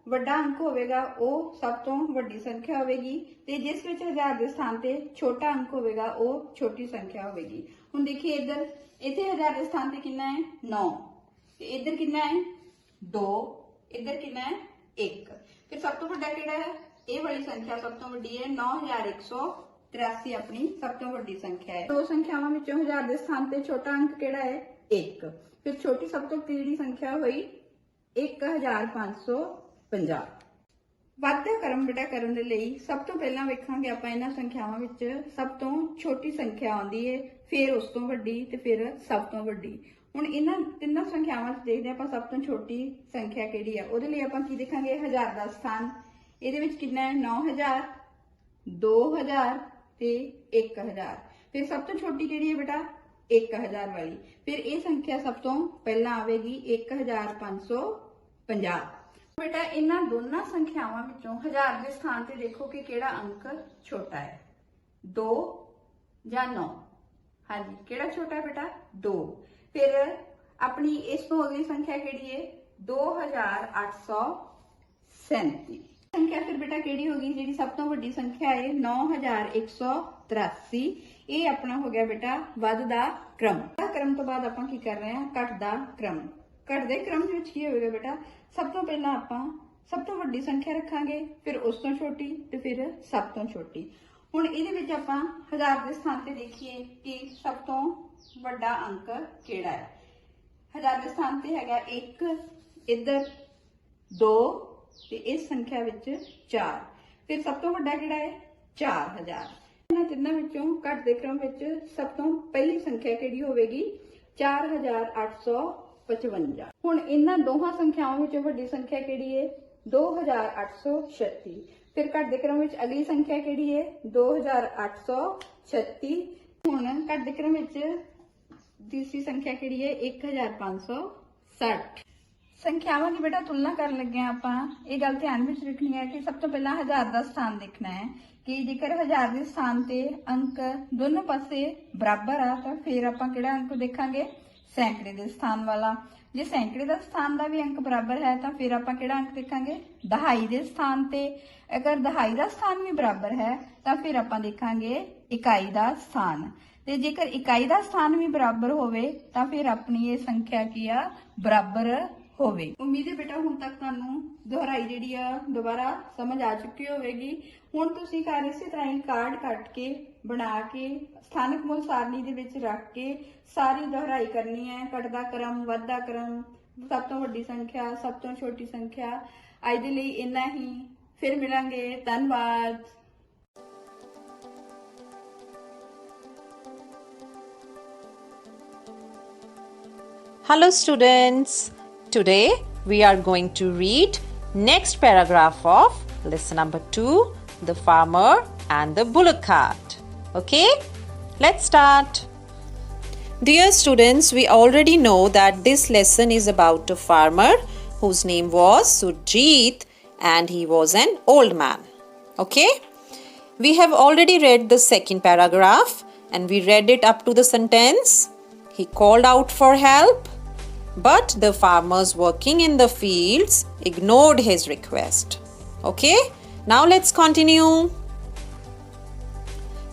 ਵੱਡਾ ਅੰਕ ਹੋਵੇਗਾ ਉਹ ਸਭ ਤੋਂ ਵੱਡੀ ਸੰਖਿਆ ਹੋਵੇਗੀ ਤੇ ਜਿਸ ਵਿੱਚ 1000 ਦੇ ਸਥਾਨ ਤੇ ਛੋਟਾ ਅੰਕ ਹੋਵੇਗਾ ਉਹ ਛੋਟੀ ਸੰਖਿਆ ਹੋਵੇਗੀ। ਹੁਣ ਦੇਖੀਏ ਇੱਥੇ 1000 ਦੇ ਸਥਾਨ ਤੇ ਕਿੰਨਾ ਹੈ 9 ਤੇ ਇੱਧਰ ਕਿੰਨਾ ਹੈ 2, ਇੱਧਰ ਕਿੰਨਾ ਹੈ 1। ਫਿਰ ਸਭ ਤੋਂ ਵੱਡਾ ਕਿਹੜਾ ਹੈ? ਇਹ ਵਾਲੀ ਸੰਖਿਆ ਸਭ ਤੋਂ ਵੱਡੀ ਹੈ 9183 ਆਪਣੀ ਸਭ ਤੋਂ ਵੱਡੀ ਸੰਖਿਆ ਹੈ। ਦੋ ਸੰਖਿਆਵਾਂ ਵਿੱਚੋਂ 1000 ਦੇ ਸਥਾਨ ਤੇ ਛੋਟਾ ਅੰਕ ਕਿਹੜਾ ਹੈ 1। ਫਿਰ ਛੋਟੀ ਸਭ ਤੋਂ ਕਿਹੜੀ ਸੰਖਿਆ ਹੋਈ 1550। ਵਾਧਾ ਕਰਮ ਬੇਟਾ ਕਰਨ ਦੇ ਲਈ ਸਭ ਤੋਂ ਪਹਿਲਾਂ ਵੇਖਾਂਗੇ ਆਪਾਂ ਇਹਨਾਂ ਸੰਖਿਆਵਾਂ ਵਿੱਚ ਸਭ ਤੋਂ ਛੋਟੀ ਸੰਖਿਆ ਆਉਂਦੀ ਹੈ, ਫਿਰ ਉਸ ਤੋਂ ਵੱਡੀ ਤੇ ਫਿਰ ਸਭ ਤੋਂ ਵੱਡੀ। ਹੁਣ ਇਹਨਾਂ ਤਿੰਨਾਂ ਸੰਖਿਆਵਾਂ ਵਿੱਚ ਦੇਖਦੇ ਆਪਾਂ ਸਭ ਤੋਂ ਛੋਟੀ ਸੰਖਿਆ ਕਿਹੜੀ ਹੈ। ਉਹਦੇ ਲਈ ਆਪਾਂ ਕੀ ਦੇਖਾਂਗੇ 1000 ਦਾ ਸਥਾਨ, ਇਹਦੇ ਵਿੱਚ ਕਿੰਨਾ ਹੈ 9000 2000 ਤੇ 1000। ਫਿਰ ਸਭ ਤੋਂ ਛੋਟੀ ਕਿਹੜੀ ਹੈ ਬੇਟਾ 1000 ਵਾਲੀ। ਫਿਰ ਇਹ ਸੰਖਿਆ ਸਭ ਤੋਂ ਪਹਿਲਾਂ ਆਵੇਗੀ 1550। ਬੇਟਾ ਇਹਨਾਂ ਦੋਨਾਂ ਸੰਖਿਆਵਾਂ ਵਿੱਚੋਂ 1000 ਦੇ ਸਥਾਨ ਤੇ ਦੇਖੋ ਕਿ ਕਿਹੜਾ ਅੰਕ ਛੋਟਾ ਹੈ 2 ਜਾਂ 9। ਹਾਂਜੀ ਕਿਹੜਾ ਛੋਟਾ ਹੈ ਬੇਟਾ 2। ਫਿਰ ਆਪਣੀ ਇਸ ਤੋਂ ਅਗਲੀ ਸੰਖਿਆ ਕਿਹੜੀ ਹੈ 2837। ਸੰਖਿਆ ਫਿਰ ਬੇਟਾ ਕਿਹੜੀ ਹੋਗੀ ਜਿਹੜੀ ਸਭ ਤੋਂ ਵੱਡੀ ਸੰਖਿਆ ਹੈ 9183। ਇਹ ਆਪਣਾ ਹੋ ਗਿਆ ਬੇਟਾ ਵੱਧਦਾ ਕ੍ਰਮ। ਕ੍ਰਮ ਤੋਂ ਬਾਅਦ ਆਪਾਂ ਕੀ ਕਰ ਰਹੇ ਹਾਂ ਘਟਦਾ ਕ੍ਰਮ। ਘਟਦੇ ਕ੍ਰਮ ਵਿੱਚ ਕੀ ਹੋਵੇਗਾ ਬੇਟਾ ਸਭ ਤੋਂ ਪਹਿਲਾਂ ਆਪਾਂ ਸਭ ਤੋਂ ਵੱਡੀ ਸੰਖਿਆ ਰੱਖਾਂਗੇ, ਫਿਰ ਉਸ ਤੋਂ ਛੋਟੀ ਤੇ ਫਿਰ ਸਭ ਤੋਂ ਛੋਟੀ। ਹੁਣ ਇਹਦੇ ਵਿੱਚ ਆਪਾਂ 1000 ਦੇ ਸਥਾਨ ਤੇ ਦੇਖੀਏ ਕਿ ਸਭ ਤੋਂ ਵੱਡਾ ਅੰਕ ਕਿਹੜਾ ਹੈ। 1000 ਦੇ ਸਥਾਨ ਤੇ ਹੈਗਾ 1, ਇੱਧਰ 2 ਤੇ ਇਸ ਸੰਖਿਆ ਵਿੱਚ 4। ਫਿਰ ਸਭ ਤੋਂ ਵੱਡਾ ਕਿਹੜਾ ਹੈ 4000। ਇਹਨਾਂ ਤਿੰਨਾਂ ਵਿੱਚੋਂ ਘਟਦੇ ਕ੍ਰਮ ਵਿੱਚ ਸਭ ਤੋਂ ਪਹਿਲੀ ਸੰਖਿਆ ਕਿਹੜੀ ਹੋਵੇਗੀ 4855। ਹੁਣ ਇਹਨਾਂ ਦੋਹਾਂ ਸੰਖਿਆਵਾਂ ਵਿੱਚੋਂ ਵੱਡੀ ਸੰਖਿਆ ਕਿਹੜੀ ਹੈ 2836। ਫਿਰ ਘਟਦੇ ਕ੍ਰਮ ਵਿੱਚ ਅਗਲੀ ਸੰਖਿਆ ਕਿਹੜੀ ਹੈ 2836। ਹੁਣ ਘਟਦੇ ਕ੍ਰਮ ਵਿੱਚ ਤੀਸਰੀ ਸੰਖਿਆ ਕਿਹੜੀ ਹੈ 1560। ਸੰਖਿਆਵਾਂ ਦੀ ਬੇਟਾ ਤੁਲਨਾ ਕਰਨ ਲੱਗੇ ਆਪਾਂ ਇਹ ਗੱਲ ਧਿਆਨ ਵਿੱਚ ਰੱਖਣੀ ਹੈ ਕਿ ਸਭ ਤੋਂ ਪਹਿਲਾਂ 1000 ਦਾ ਸਥਾਨ ਦੇਖਣਾ ਹੈ ਕਿ ਜੇਕਰ 1000 ਦੇ ਸਥਾਨ ਤੇ ਅੰਕ ਦੋਨੋਂ ਪਾਸੇ ਬਰਾਬਰ ਆ ਤਾਂ ਫਿਰ ਆਪਾਂ ਕਿਹੜਾ ਅੰਕ ਦੇਖਾਂਗੇ ਸੈਂਕੜੇ ਦੇ ਸਥਾਨ ਵਾਲਾ। ਜੇ ਸੈਂਕੜੇ ਦਾ ਸਥਾਨ ਦਾ ਵੀ ਅੰਕ ਬਰਾਬਰ ਹੈ ਤਾਂ ਫਿਰ ਆਪਾਂ ਕਿਹੜਾ ਅੰਕ ਦੇਖਾਂਗੇ ਦਹਾਈ ਦੇ ਸਥਾਨ ਤੇ। ਅਗਰ ਦਹਾਈ ਦਾ ਸਥਾਨ ਵੀ ਬਰਾਬਰ ਹੈ ਤਾਂ ਫਿਰ ਆਪਾਂ ਦੇਖਾਂਗੇ ਇਕਾਈ ਦਾ ਸਥਾਨ ਤੇ ਜੇਕਰ ਇਕਾਈ ਦਾ ਸਥਾਨ ਵੀ ਬਰਾਬਰ ਹੋਵੇ ਤਾਂ ਫਿਰ ਆਪਣੀ ਇਹ ਸੰਖਿਆ ਕੀ ਆ ਬਰਾਬਰ ਹੋਵੇ। ਉਮੀਦ ਹੈ ਬੇਟਾ ਹੁਣ ਤੱਕ ਤੁਹਾਨੂੰ ਦੁਹਰਾਈ ਜਿਹੜੀ ਆ ਦੁਬਾਰਾ ਸਮਝ ਆ ਚੁੱਕੀ ਹੋਵੇਗੀ। ਹੁਣ ਤੁਸੀਂ ਘਰ ਇਸੇ ਤਰ੍ਹਾਂ ਹੀ ਕਾਰਡ ਕੱਟ ਕੇ ਬਣਾ ਕੇ ਸਥਾਨਕ ਮੁੱਲ ਸਾਰਣੀ ਦੇ ਵਿੱਚ ਰੱਖ ਕੇ ਸਾਰੀ ਦੁਹਰਾਈ ਕਰਨੀ ਹੈ। ਘਟਦਾ ਕ੍ਰਮ ਵੱਧਦਾ ਕ੍ਰਮ ਸਭ ਤੋਂ ਵੱਡੀ ਸੰਖਿਆ ਸਭ ਤੋਂ ਛੋਟੀ ਸੰਖਿਆ। ਅੱਜ ਦੇ ਲਈ ਇੰਨਾ ਹੀ, ਫਿਰ ਮਿਲਾਂਗੇ। ਧੰਨਵਾਦ। Hello students, today we are going to read next paragraph of lesson number 2, The Farmer and the Bullock Cart. Okay, let's start. Dear students, we already know that this lesson is about a farmer whose name was Surjit and he was an old man. Okay, we have already read the second paragraph and we read it up to the sentence. He called out for help, but the farmers working in the fields ignored his request. Okay, now let's continue.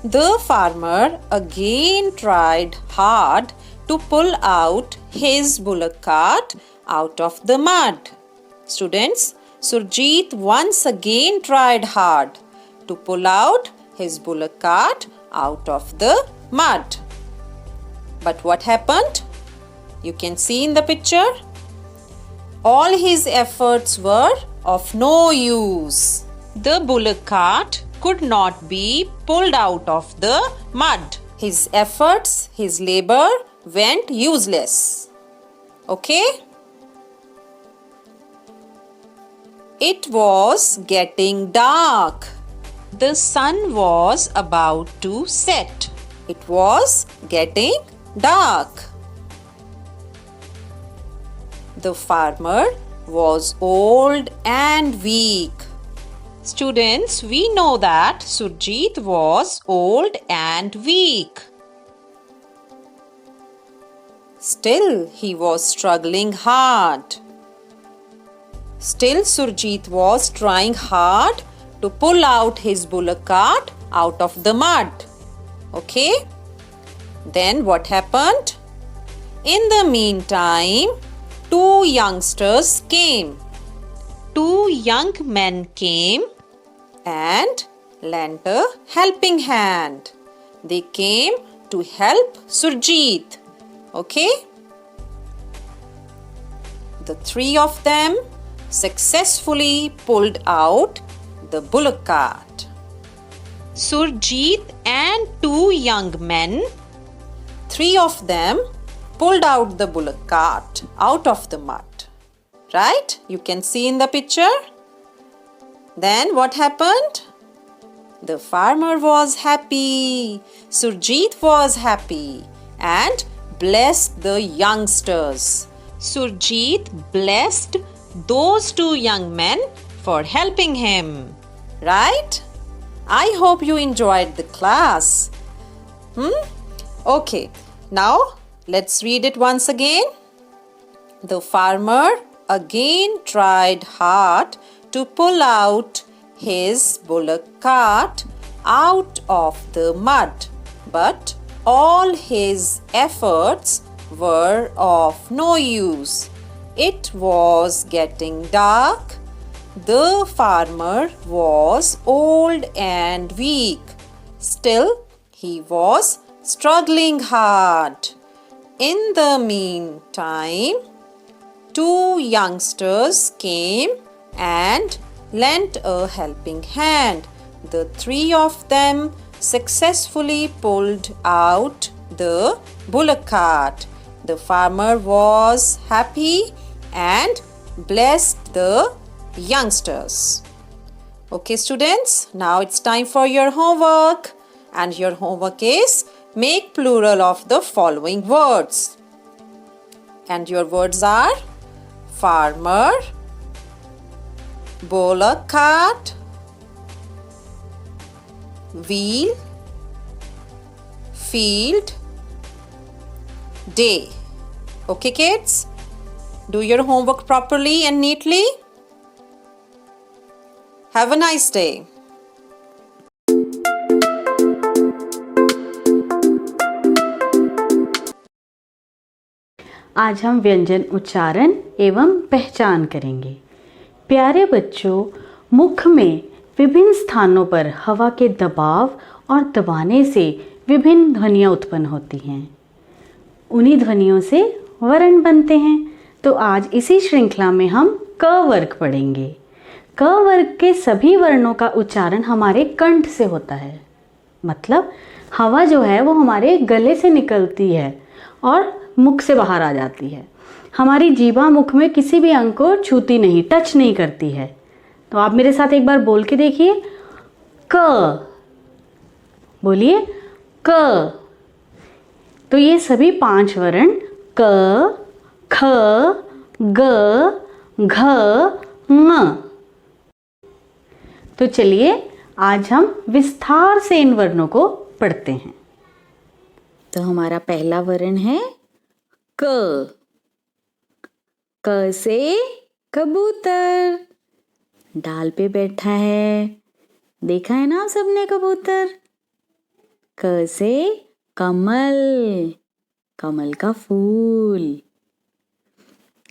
The farmer again tried hard to pull out his bullock cart out of the mud. Students, Surjit once again tried hard to pull out his bullock cart out of the mud. But what happened? You can see in the picture. All his efforts were of no use. The bullock cart could not be pulled out of the mud. His efforts, his labor went useless. Okay? It was getting dark. The sun was about to set. It was getting dark. The farmer was old and weak. Students, we know that Surjit was old and weak. Still, he was struggling hard. Still, Surjit was trying hard to pull out his bullock cart out of the mud. Okay? Then what happened? In the meantime, two youngsters came. Two young men came and lent a helping hand. They came to help Surjit. Okay? The three of them successfully pulled out the bullock cart. Surjit and two young men, three of them pulled out the bullock cart out of the mud. Right? You can see in the picture. Then what happened? The farmer was happy. Surjit was happy and blessed the youngsters. Surjit blessed those two young men for helping him. Right? I hope you enjoyed the class. Okay. Now let's read it once again. The farmer again tried hard to pull out his bullock cart out of the mud, but all his efforts were of no use. It was getting dark. The farmer was old and weak. Still, he was struggling hard. In the meantime, two youngsters came and lent a helping hand. The three of them successfully pulled out the bullock cart. The farmer was happy and blessed the youngsters. Okay, students, now it's time for your homework. And your homework is make plural of the following words. And your words are farmer, bullock cart, wheel, field, day. Okay, kids? Do your homework properly and neatly. Have a nice day. आज हम व्यंजन उच्चारण एवं पहचान करेंगे। प्यारे बच्चों, मुख में विभिन्न स्थानों पर हवा के दबाव और दबाने से विभिन्न ध्वनियाँ उत्पन्न होती हैं। उन्हीं ध्वनियों से वर्ण बनते हैं। तो आज इसी श्रृंखला में हम क वर्ग पढ़ेंगे। क वर्ग के सभी वर्णों का उच्चारण हमारे कंठ से होता है। मतलब हवा जो है वो हमारे गले से निकलती है और मुख से बाहर आ जाती है। हमारी जीभा मुख में किसी भी अंग को छूती नहीं, टच नहीं करती है। तो आप मेरे साथ एक बार बोल के देखिए, क। बोलिए क। तो ये सभी 5 वर्ण क, ख, ग, घ, ङ। तो चलिए आज हम विस्तार से इन वर्णों को पढ़ते हैं। तो हमारा पहला वर्ण है क। क से कबूतर, डाल पे बैठा है, देखा है ना सबने कबूतर। क से कमल, कमल का फूल।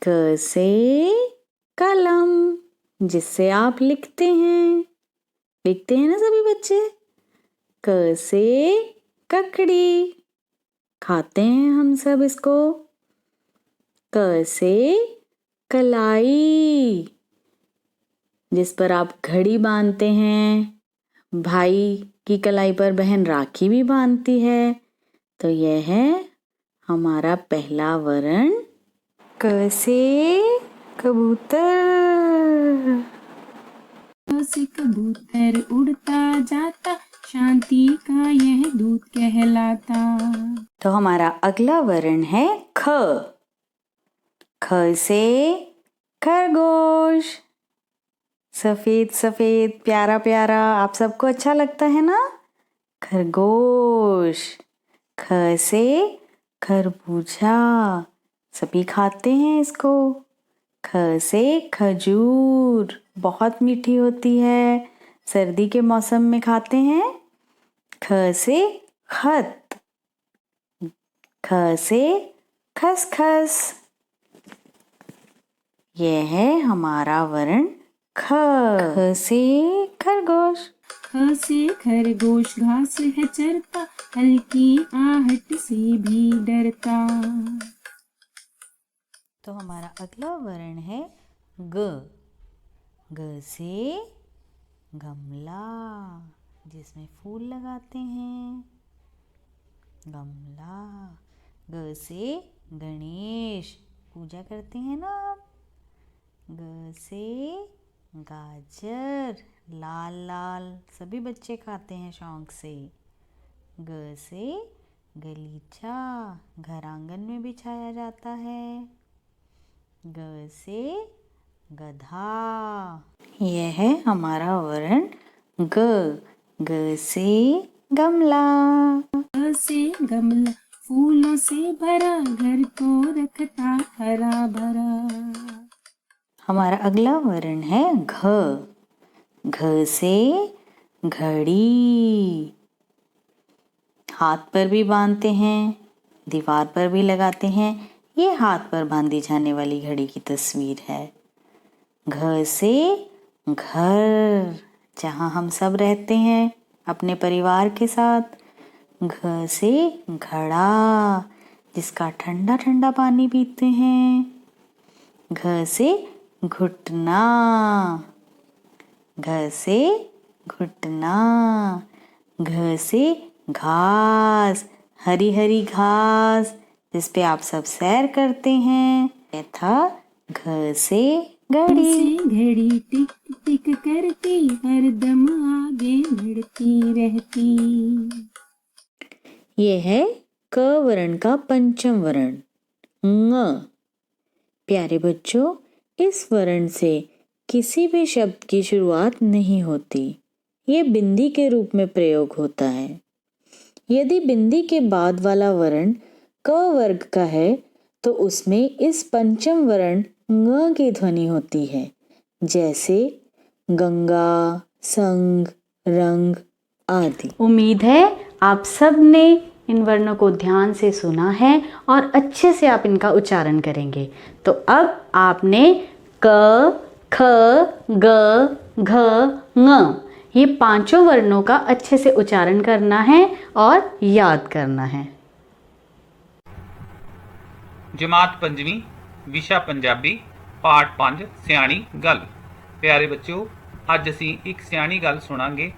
क से कलम, जिससे आप लिखते हैं ना सभी बच्चे। क से ककड़ी, खाते हैं हम सब इसको। क से कलाई, जिस पर आप घड़ी बांधते हैं। भाई की कलाई पर बहन राखी भी बांधती है। तो यह है हमारा पहला वर्ण क से कबूतर। क से कबूतर उड़ता जाता, शांति का यह दूत कहलाता। तो हमारा अगला वर्ण है ख। ख से खरगोश, सफेद सफेद प्यारा प्यारा, आप सबको अच्छा लगता है ना खरगोश। ख से खरबूजा, सभी खाते हैं इसको। ख से खजूर, बहुत मीठी होती है, सर्दी के मौसम में खाते हैं। ख से खत। ख से खसखस। यह है हमारा वर्ण ख। ख से खरगोश। ख से खरगोश घास है चरता, हल्की आहट से भी डरता। तो हमारा अगला वर्ण है ग। ग से गमला, जिसमें फूल लगाते हैं, गमला। ग से गणेश, पूजा करते हैं ना आप। ग से गाजर, लाल लाल, सभी बच्चे खाते हैं शौक से। ग से गलीचा, घर आंगन में बिछाया जाता है। ग से गधा। यह है हमारा वर्ण ग। ग से गमला। ग से गमला, फूलों से भरा, घर को रखता हरा भरा। हमारा अगला वर्ण है घ। घ से घड़ी, हाथ पर भी बांधते हैं, दीवार पर भी लगाते हैं। ये हाथ पर बांधी जाने वाली घड़ी की तस्वीर है। घ से घर, जहाँ हम सब रहते हैं अपने परिवार के साथ। घ से घड़ा, जिसका ठंडा ठंडा पानी पीते हैं। घ से घुटना। घ से घुटना। घ से घास, हरी हरी घास, जिस पे आप सब सैर करते हैं। तथा घ से घड़ी। घड़ी टिक टिक करती, हरदम आगे बढ़ती रहती। ये है क वर्ण का पंचम वर्ण ङ। प्यारे बच्चों, इस वर्ण से किसी भी शब्द की शुरुआत नहीं होती। ये बिंदी के रूप में प्रयोग होता है। यदि बिंदी के बाद वाला वर्ण क वर्ग का है तो उसमें इस पंचम वर्ण ङ की ध्वनि होती है, जैसे गंगा, संग, रंग आदि। उम्मीद है आप सब ने इन वर्णों को ध्यान से सुना है और अच्छे से आप इनका उच्चारण करेंगे। तो अब आपने क, ख, ग, घ, ङ ये पांचों वर्णों का अच्छे से उच्चारण करना है और याद करना है। जमात पंजवीं, विशा पंजाबी, पाठ 5 सियाणी गल। प्यारे बच्चों, ਅੱਜ ਅਸੀਂ ਇੱਕ ਸਿਆਣੀ ਗੱਲ ਸੁਣਾਂਗੇ।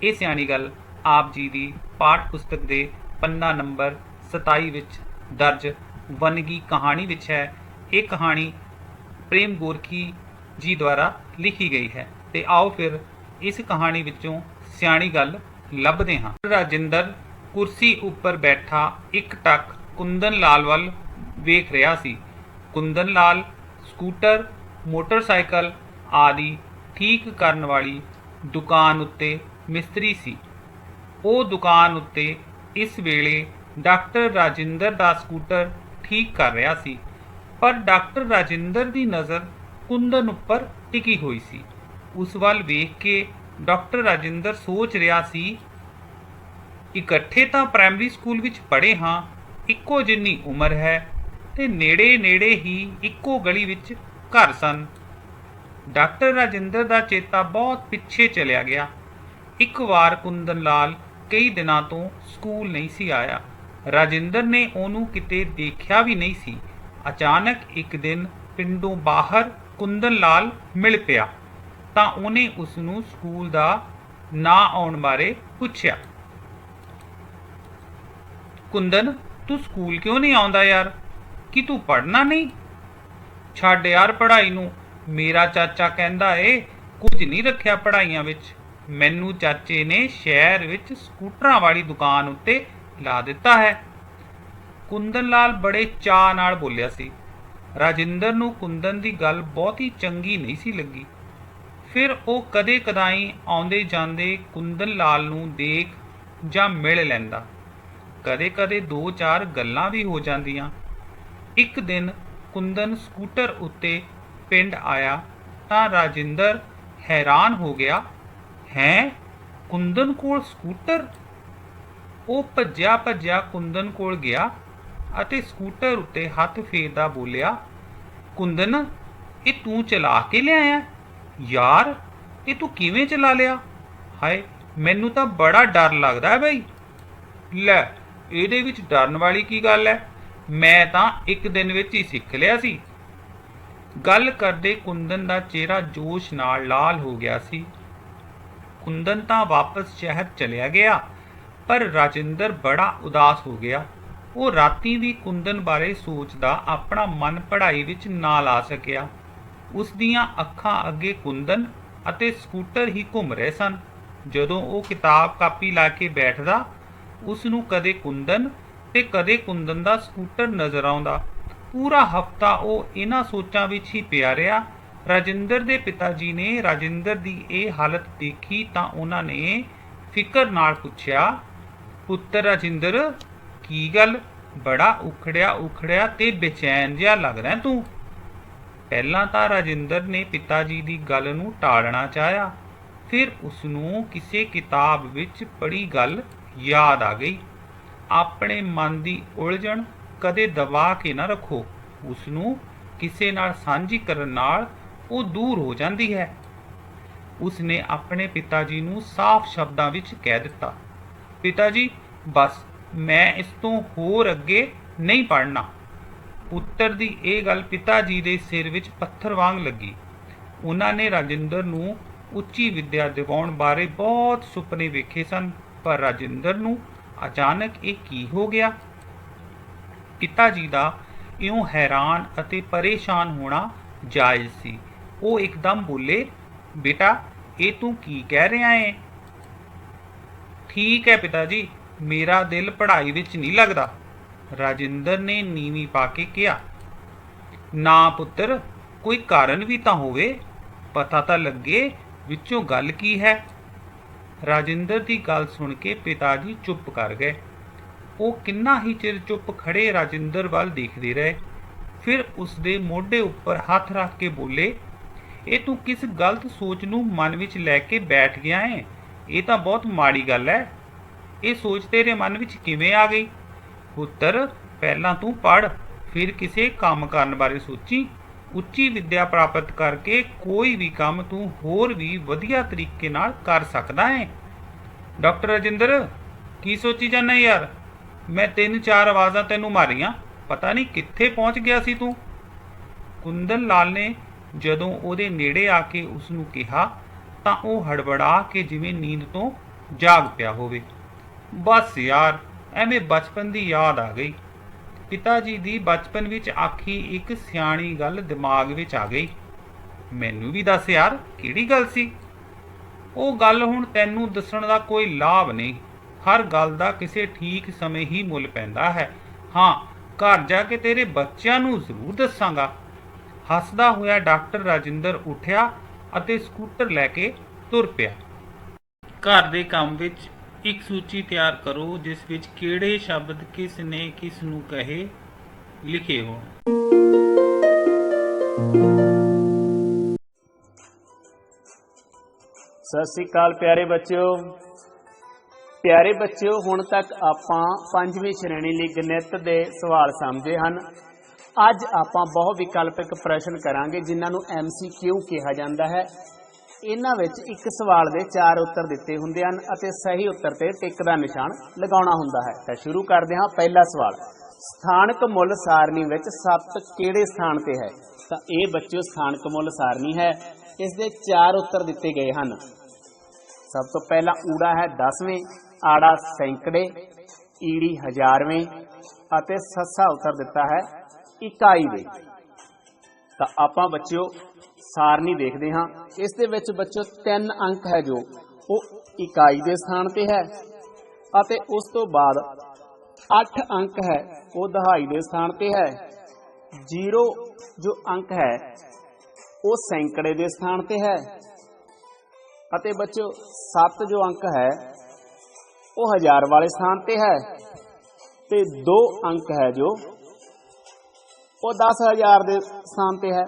ਇਹ ਸਿਆਣੀ ਗੱਲ ਆਪ ਜੀ ਦੀ ਪਾਠ ਪੁਸਤਕ ਦੇ ਪੰਨਾ ਨੰਬਰ 27 ਵਿੱਚ ਦਰਜ ਵੰਨਗੀ ਕਹਾਣੀ ਵਿੱਚ ਹੈ। ਇਹ ਕਹਾਣੀ ਪ੍ਰੇਮ ਗੋਰਖੀ ਜੀ ਦੁਆਰਾ ਲਿਖੀ ਗਈ ਹੈ। ਤੇ ਆਓ ਫਿਰ ਇਸ ਕਹਾਣੀ ਵਿੱਚੋਂ ਸਿਆਣੀ ਗੱਲ ਲੱਭਦੇ ਹਾਂ। ਰਾਜਿੰਦਰ ਕੁਰਸੀ ਉੱਪਰ ਬੈਠਾ ਇੱਕ ਟੱਕ ਕੁੰਦਨ ਲਾਲ ਵੱਲ ਵੇਖ ਰਿਹਾ ਸੀ। ਕੁੰਦਨ ਲਾਲ ਸਕੂਟਰ, ਮੋਟਰਸਾਈਕਲ ਆਦਿ ਠੀਕ ਕਰਨ ਵਾਲੀ ਦੁਕਾਨ ਉੱਤੇ ਮਿਸਤਰੀ ਸੀ। ਉਹ ਦੁਕਾਨ ਉੱਤੇ ਇਸ ਵੇਲੇ ਡਾਕਟਰ ਰਾਜਿੰਦਰ ਦਾ ਸਕੂਟਰ ਠੀਕ ਕਰ ਰਿਹਾ ਸੀ, ਪਰ ਡਾਕਟਰ ਰਾਜਿੰਦਰ ਦੀ ਨਜ਼ਰ ਕੁੰਦਨ ਉੱਪਰ ਟਿਕੀ ਹੋਈ ਸੀ। ਉਸ ਵੱਲ ਵੇਖ ਕੇ ਡਾਕਟਰ ਰਾਜਿੰਦਰ ਸੋਚ ਰਿਹਾ ਸੀ, ਇਕੱਠੇ ਤਾਂ ਪ੍ਰਾਇਮਰੀ ਸਕੂਲ ਵਿੱਚ ਪੜ੍ਹੇ ਹਾਂ, ਇੱਕੋ ਜਿੰਨੀ ਉਮਰ ਹੈ ਤੇ ਨੇੜੇ ਹੀ ਇੱਕੋ ਗਲੀ ਵਿੱਚ ਘਰ ਸਨ। ਡਾਕਟਰ ਰਾਜਿੰਦਰ ਦਾ ਚੇਤਾ ਬਹੁਤ ਪਿੱਛੇ ਚਲਿਆ ਗਿਆ। ਇੱਕ ਵਾਰ ਕੁੰਦਨ ਲਾਲ ਕਈ ਦਿਨਾਂ ਤੋਂ ਸਕੂਲ ਨਹੀਂ ਸੀ ਆਇਆ। ਰਾਜਿੰਦਰ ਨੇ ਉਹਨੂੰ ਕਿਤੇ ਦੇਖਿਆ ਵੀ ਨਹੀਂ ਸੀ। ਅਚਾਨਕ ਇੱਕ ਦਿਨ ਪਿੰਡੋਂ ਬਾਹਰ ਕੁੰਦਨ ਲਾਲ ਮਿਲ ਪਿਆ ਤਾਂ ਉਹਨੇ ਉਸ ਨੂੰ ਸਕੂਲ ਦਾ ਨਾ ਆਉਣ ਬਾਰੇ ਪੁੱਛਿਆ। ਕੁੰਦਨ, ਤੂੰ ਸਕੂਲ ਕਿਉਂ ਨਹੀਂ ਆਉਂਦਾ ਯਾਰ? ਕਿ ਤੂੰ ਪੜ੍ਹਨਾ ਨਹੀਂ? ਛੱਡ ਯਾਰ ਪੜ੍ਹਾਈ ਨੂੰ। ਮੇਰਾ ਚਾਚਾ ਕਹਿੰਦਾ ਏ ਕੁਝ ਨਹੀਂ ਰੱਖਿਆ ਪੜ੍ਹਾਈਆਂ ਵਿੱਚ। ਮੈਨੂੰ ਚਾਚੇ ਨੇ ਸ਼ਹਿਰ ਵਿੱਚ ਸਕੂਟਰਾਂ ਵਾਲੀ ਦੁਕਾਨ ਉੱਤੇ ਲਾ ਦਿੱਤਾ ਹੈ। ਕੁੰਦਨ ਲਾਲ ਬੜੇ ਚਾਅ ਨਾਲ ਬੋਲਿਆ ਸੀ। ਰਾਜਿੰਦਰ ਨੂੰ ਕੁੰਦਨ ਦੀ ਗੱਲ ਬਹੁਤੀ ਚੰਗੀ ਨਹੀਂ ਸੀ ਲੱਗੀ। ਫਿਰ ਉਹ ਕਦੇ ਕਦਾਈ ਆਉਂਦੇ ਜਾਂਦੇ ਕੁੰਦਨ ਲਾਲ ਨੂੰ ਦੇਖ ਜਾਂ ਮਿਲ ਲੈਂਦਾ। ਕਦੇ ਕਦੇ 2-4 ਗੱਲਾਂ ਵੀ ਹੋ ਜਾਂਦੀਆਂ। ਇੱਕ ਦਿਨ ਕੁੰਦਨ ਸਕੂਟਰ ਉੱਤੇ ਪਿੰਡ ਆਇਆ ਤਾਂ ਰਾਜਿੰਦਰ ਹੈਰਾਨ ਹੋ ਗਿਆ। ਹੈਂ, ਕੁੰਦਨ ਕੋਲ ਸਕੂਟਰ? ਉਹ ਭੱਜਿਆ ਕੁੰਦਨ ਕੋਲ ਗਿਆ ਅਤੇ ਸਕੂਟਰ ਉੱਤੇ ਹੱਥ ਫੇਰਦਾ ਬੋਲਿਆ, ਕੁੰਦਨ, ਇਹ ਤੂੰ ਚਲਾ ਕੇ ਲਿਆਇਆ? ਯਾਰ, ਇਹ ਤੂੰ ਕਿਵੇਂ ਚਲਾ ਲਿਆ? ਹਾਏ, ਮੈਨੂੰ ਤਾਂ ਬੜਾ ਡਰ ਲੱਗਦਾ ਹੈ ਬਈ। ਲੈ, ਇਹਦੇ ਵਿੱਚ ਡਰਨ ਵਾਲੀ ਕੀ ਗੱਲ ਹੈ? ਮੈਂ ਤਾਂ ਇੱਕ ਦਿਨ ਵਿੱਚ ਹੀ ਸਿੱਖ ਲਿਆ ਸੀ। ਗੱਲ ਕਰਦੇ ਕੁੰਦਨ ਦਾ ਚਿਹਰਾ ਜੋਸ਼ ਨਾਲ ਲਾਲ ਹੋ ਗਿਆ ਸੀ। ਕੁੰਦਨ ਤਾਂ ਵਾਪਸ ਸ਼ਹਿਰ ਚਲਿਆ ਗਿਆ, ਪਰ ਰਾਜਿੰਦਰ ਬੜਾ ਉਦਾਸ ਹੋ ਗਿਆ। ਉਹ ਰਾਤੀ ਵੀ ਕੁੰਦਨ ਬਾਰੇ ਸੋਚਦਾ ਆਪਣਾ ਮਨ ਪੜ੍ਹਾਈ ਵਿੱਚ ਨਾ ਲਾ ਸਕਿਆ। ਉਸ ਦੀਆਂ ਅੱਖਾਂ ਅੱਗੇ ਕੁੰਦਨ ਅਤੇ ਸਕੂਟਰ ਹੀ ਘੁੰਮ ਰਹੇ ਸਨ। ਜਦੋਂ ਉਹ ਕਿਤਾਬ ਕਾਪੀ ਲਾ ਕੇ ਬੈਠਦਾ, ਉਸ ਨੂੰ ਕਦੇ ਕੁੰਦਨ ਤੇ ਕਦੇ ਕੁੰਦਨ ਦਾ ਸਕੂਟਰ ਨਜ਼ਰ ਆਉਂਦਾ। ਪੂਰਾ ਹਫ਼ਤਾ ਉਹ ਇਹਨਾਂ ਸੋਚਾਂ ਵਿੱਚ ਹੀ ਪਿਆ ਰਿਹਾ। ਰਾਜਿੰਦਰ ਦੇ ਪਿਤਾ ਜੀ ਨੇ ਰਾਜਿੰਦਰ ਦੀ ਇਹ ਹਾਲਤ ਦੇਖੀ ਤਾਂ ਉਹਨਾਂ ਨੇ ਫਿਕਰ ਨਾਲ ਪੁੱਛਿਆ, ਪੁੱਤਰ ਰਾਜਿੰਦਰ, ਕੀ ਗੱਲ? ਬੜਾ ਉਖੜਿਆ ਤੇ ਬੇਚੈਨ ਜਿਹਾ ਲੱਗਦਾ ਤੂੰ। ਪਹਿਲਾਂ ਤਾਂ ਰਾਜਿੰਦਰ ਨੇ ਪਿਤਾ ਜੀ ਦੀ ਗੱਲ ਨੂੰ ਟਾਲਣਾ ਚਾਹਿਆ। ਫਿਰ ਉਸ ਨੂੰ ਕਿਸੇ ਕਿਤਾਬ ਵਿੱਚ ਪੜ੍ਹੀ ਗੱਲ ਯਾਦ ਆ ਗਈ। ਆਪਣੇ ਮਨ ਦੀ ਉਲਝਣ ਕਦੇ ਦਬਾ ਕੇ ਨਾ ਰੱਖੋ। ਉਸ ਨੂੰ ਕਿਸੇ ਨਾਲ ਸਾਂਝੀ ਕਰਨ ਨਾਲ ਉਹ ਦੂਰ ਹੋ ਜਾਂਦੀ ਹੈ। ਉਸ ਨੇ ਆਪਣੇ ਪਿਤਾ ਜੀ ਨੂੰ ਸਾਫ਼ ਸ਼ਬਦਾਂ ਵਿੱਚ ਕਹਿ ਦਿੱਤਾ, ਪਿਤਾ ਜੀ, ਬਸ ਮੈਂ ਇਸ ਤੋਂ ਹੋਰ ਅੱਗੇ ਨਹੀਂ ਪੜ੍ਹਨਾ। ਪੁੱਤਰ ਦੀ ਇਹ ਗੱਲ ਪਿਤਾ ਜੀ ਦੇ ਸਿਰ ਵਿੱਚ ਪੱਥਰ ਵਾਂਗ ਲੱਗੀ। ਉਹਨਾਂ ਨੇ ਰਾਜਿੰਦਰ ਨੂੰ ਉੱਚੀ ਵਿੱਦਿਆ ਦਿਵਾਉਣ ਬਾਰੇ ਬਹੁਤ ਸੁਪਨੇ ਵੇਖੇ ਸਨ, ਪਰ ਰਾਜਿੰਦਰ ਨੂੰ ਅਚਾਨਕ ਇਹ ਕੀ ਹੋ ਗਿਆ? ਪਿਤਾ ਜੀ ਦਾ ਇਉਂ ਹੈਰਾਨ ਅਤੇ ਪਰੇਸ਼ਾਨ ਹੋਣਾ ਜਾਇਜ਼ ਸੀ। ਉਹ ਇੱਕਦਮ ਬੋਲੇ, ਬੇਟਾ, ਇਹ ਤੂੰ ਕੀ ਕਹਿ ਰਿਹਾ ਏ? ਠੀਕ ਹੈ ਪਿਤਾ ਜੀ, ਮੇਰਾ ਦਿਲ ਪੜ੍ਹਾਈ ਵਿੱਚ ਨਹੀਂ ਲੱਗਦਾ। ਰਾਜਿੰਦਰ ਨੇ ਨੀਵੀਂ ਪਾ ਕੇ ਕਿਹਾ। ਨਾ ਪੁੱਤਰ, ਕੋਈ ਕਾਰਨ ਵੀ ਤਾਂ ਹੋਵੇ, ਪਤਾ ਤਾਂ ਲੱਗੇ ਵਿੱਚੋਂ ਗੱਲ ਕੀ ਹੈ। ਰਾਜਿੰਦਰ ਦੀ ਗੱਲ ਸੁਣ ਕੇ ਪਿਤਾ ਜੀ ਚੁੱਪ ਕਰ ਗਏ। ਉਹ ਕਿੰਨਾ ਹੀ ਚਿਰ ਚੁੱਪ ਖੜੇ ਰਾਜਿੰਦਰ ਵੱਲ ਦੇਖਦੇ ਰਹੇ। ਫਿਰ ਉਸ ਦੇ ਮੋਢੇ ਉੱਪਰ ਹੱਥ ਰੱਖ ਕੇ ਬੋਲੇ, ਇਹ ਤੂੰ ਕਿਸ ਗਲਤ ਸੋਚ ਨੂੰ ਮਨ ਵਿੱਚ ਲੈ ਕੇ ਬੈਠ ਗਿਆ ਹੈ? ਇਹ ਤਾਂ ਬਹੁਤ ਮਾੜੀ ਗੱਲ ਹੈ। ਇਹ ਸੋਚ ਤੇਰੇ ਮਨ ਵਿੱਚ ਕਿਵੇਂ ਆ ਗਈ? ਪੁੱਤਰ, ਪਹਿਲਾਂ ਤੂੰ ਪੜ੍ਹ, ਫਿਰ ਕਿਸੇ ਕੰਮ ਕਰਨ ਬਾਰੇ ਸੋਚੀ। ਉੱਚੀ ਵਿੱਦਿਆ ਪ੍ਰਾਪਤ ਕਰਕੇ ਕੋਈ ਵੀ ਕੰਮ ਤੂੰ ਹੋਰ ਵੀ ਵਧੀਆ ਤਰੀਕੇ ਨਾਲ ਕਰ ਸਕਦਾ ਹੈ। ਡਾਕਟਰ ਰਾਜਿੰਦਰ, ਕੀ ਸੋਚੀ ਜਾਂਦਾ ਯਾਰ? ਮੈਂ 3-4 ਆਵਾਜ਼ਾਂ ਤੈਨੂੰ ਮਾਰੀਆਂ, ਪਤਾ ਨਹੀਂ ਕਿੱਥੇ ਪਹੁੰਚ ਗਿਆ ਸੀ ਤੂੰ। ਕੁੰਦਨ ਲਾਲ ਨੇ ਜਦੋਂ ਉਹਦੇ ਨੇੜੇ ਆ ਕੇ ਉਸ ਨੂੰ ਕਿਹਾ ਤਾਂ ਉਹ ਹੜਬੜਾ ਕੇ ਜਿਵੇਂ ਨੀਂਦ ਤੋਂ ਜਾਗ ਪਿਆ ਹੋਵੇ। ਬਸ ਯਾਰ, ਐਵੇਂ ਬਚਪਨ ਦੀ ਯਾਦ ਆ ਗਈ। ਪਿਤਾ ਜੀ ਦੀ ਬਚਪਨ ਵਿੱਚ ਆਖੀ ਇੱਕ ਸਿਆਣੀ ਗੱਲ ਦਿਮਾਗ ਵਿੱਚ ਆ ਗਈ। ਮੈਨੂੰ ਵੀ ਦੱਸ ਯਾਰ, ਕਿਹੜੀ ਗੱਲ ਸੀ? ਉਹ ਗੱਲ ਹੁਣ ਤੈਨੂੰ ਦੱਸਣ ਦਾ ਕੋਈ ਲਾਭ ਨਹੀਂ। ਹਰ ਗੱਲ ਦਾ ਕਿਸੇ ਠੀਕ ਸਮੇਂ ਹੀ ਮੁੱਲ ਪੈਂਦਾ ਹੈ। ਹਾਂ, ਘਰ ਜਾ ਕੇ ਤੇਰੇ ਬੱਚਿਆਂ ਨੂੰ ਜ਼ਰੂਰ ਦੱਸਾਂਗਾ। ਹੱਸਦਾ ਹੋਇਆ ਡਾਕਟਰ ਰਾਜਿੰਦਰ ਉੱਠਿਆ ਅਤੇ ਸਕੂਟਰ ਲੈ ਕੇ ਤੁਰ ਪਿਆ। ਘਰ ਦੇ ਕੰਮ ਵਿੱਚ ਇੱਕ ਸੂਚੀ ਤਿਆਰ ਕਰੋ ਜਿਸ ਵਿੱਚ ਕਿਹੜੇ ਸ਼ਬਦ ਕਿਸ ਨੇ ਕਿਸ ਨੂੰ ਕਹੇ ਲਿਖੇ ਹੋਣ। ਸਤਿ ਸ੍ਰੀ ਅਕਾਲ ਪਿਆਰੇ ਬੱਚਿਓ। ਪਿਆਰੇ ਬੱਚਿਓ, ਹੁਣ ਤੱਕ ਆਪਾਂ 5ਵੀਂ ਸ਼੍ਰੇਣੀ ਲਈ ਗਣਿਤ ਦੇ ਸਵਾਲ ਸਮਝੇ ਹਨ। ਅੱਜ ਆਪਾਂ ਬਹੁ ਵਿਕਲਪਿਕ ਪ੍ਰਸ਼ਨ ਕਰਾਂਗੇ ਜਿਨ੍ਹਾਂ ਨੂੰ MCQ ਕਿਹਾ ਜਾਂਦਾ ਹੈ। ਇਹਨਾਂ ਵਿੱਚ ਇੱਕ ਸਵਾਲ ਦੇ 4 ਉੱਤਰ ਦਿੱਤੇ ਹੁੰਦੇ ਹਨ ਅਤੇ ਸਹੀ ਉੱਤਰ ਤੇ ਟਿਕ ਦਾ ਨਿਸ਼ਾਨ ਲਗਾਉਣਾ ਹੁੰਦਾ ਹੈ। ਤਾਂ ਸ਼ੁਰੂ ਕਰਦੇ ਹਾਂ। ਪਹਿਲਾ ਸਵਾਲ, ਸਥਾਨਕ ਮੁੱਲ ਸਾਰਣੀ ਵਿੱਚ 7 ਕਿਹੜੇ ਸਥਾਨ ਤੇ ਹੈ? ਤਾਂ ਇਹ ਬੱਚਿਓ ਸਥਾਨਕ ਮੁੱਲ ਸਾਰਣੀ ਹੈ। ਇਸ ਦੇ 4 ਉੱਤਰ ਦਿੱਤੇ ਗਏ ਹਨ। ਸਭ ਤੋਂ ਪਹਿਲਾਂ ਊੜਾ ਹੈ 10ਵੇਂ, ਆੜਾ ਸੈਂਕੜੇ, ਈੜੀ ਹਜ਼ਾਰਵੇਂ ਅਤੇ ਸੱਸਾ ਉੱਤਰ ਦਿੱਤਾ ਹੈ ਇਕਾਈਵੇਂ। ਤਾਂ ਆਪਾਂ ਬੱਚਿਓ ਸਾਰਣੀ ਦੇਖਦੇ ਹਾਂ। ਇਸ ਦੇ ਵਿੱਚ ਬੱਚਿਓ 3 ਅੰਕ ਹੈ ਜੋ ਉਹ ਇਕਾਈ ਦੇ ਸਥਾਨ ਤੇ ਹੈ ਅਤੇ ਉਸ ਤੋਂ ਬਾਅਦ 8 ਅੰਕ ਹੈ ਉਹ ਦਹਾਈ ਦੇ ਸਥਾਨ ਤੇ ਹੈ। 0 ਜੋ ਅੰਕ ਹੈ ਉਹ ਸੈਂਕੜੇ ਦੇ ਸਥਾਨ ਤੇ ਹੈ ਅਤੇ ਬੱਚਿਓ 7 ਜੋ ਅੰਕ ਹੈ ਉਹ ਹਜ਼ਾਰ ਵਾਲੇ ਸਥਾਨ ਤੇ ਹੈ ਤੇ 2 ਅੰਕ ਹੈ ਜੋ ਉਹ 10,000 ਦੇ ਸਥਾਨ ਤੇ ਹੈ।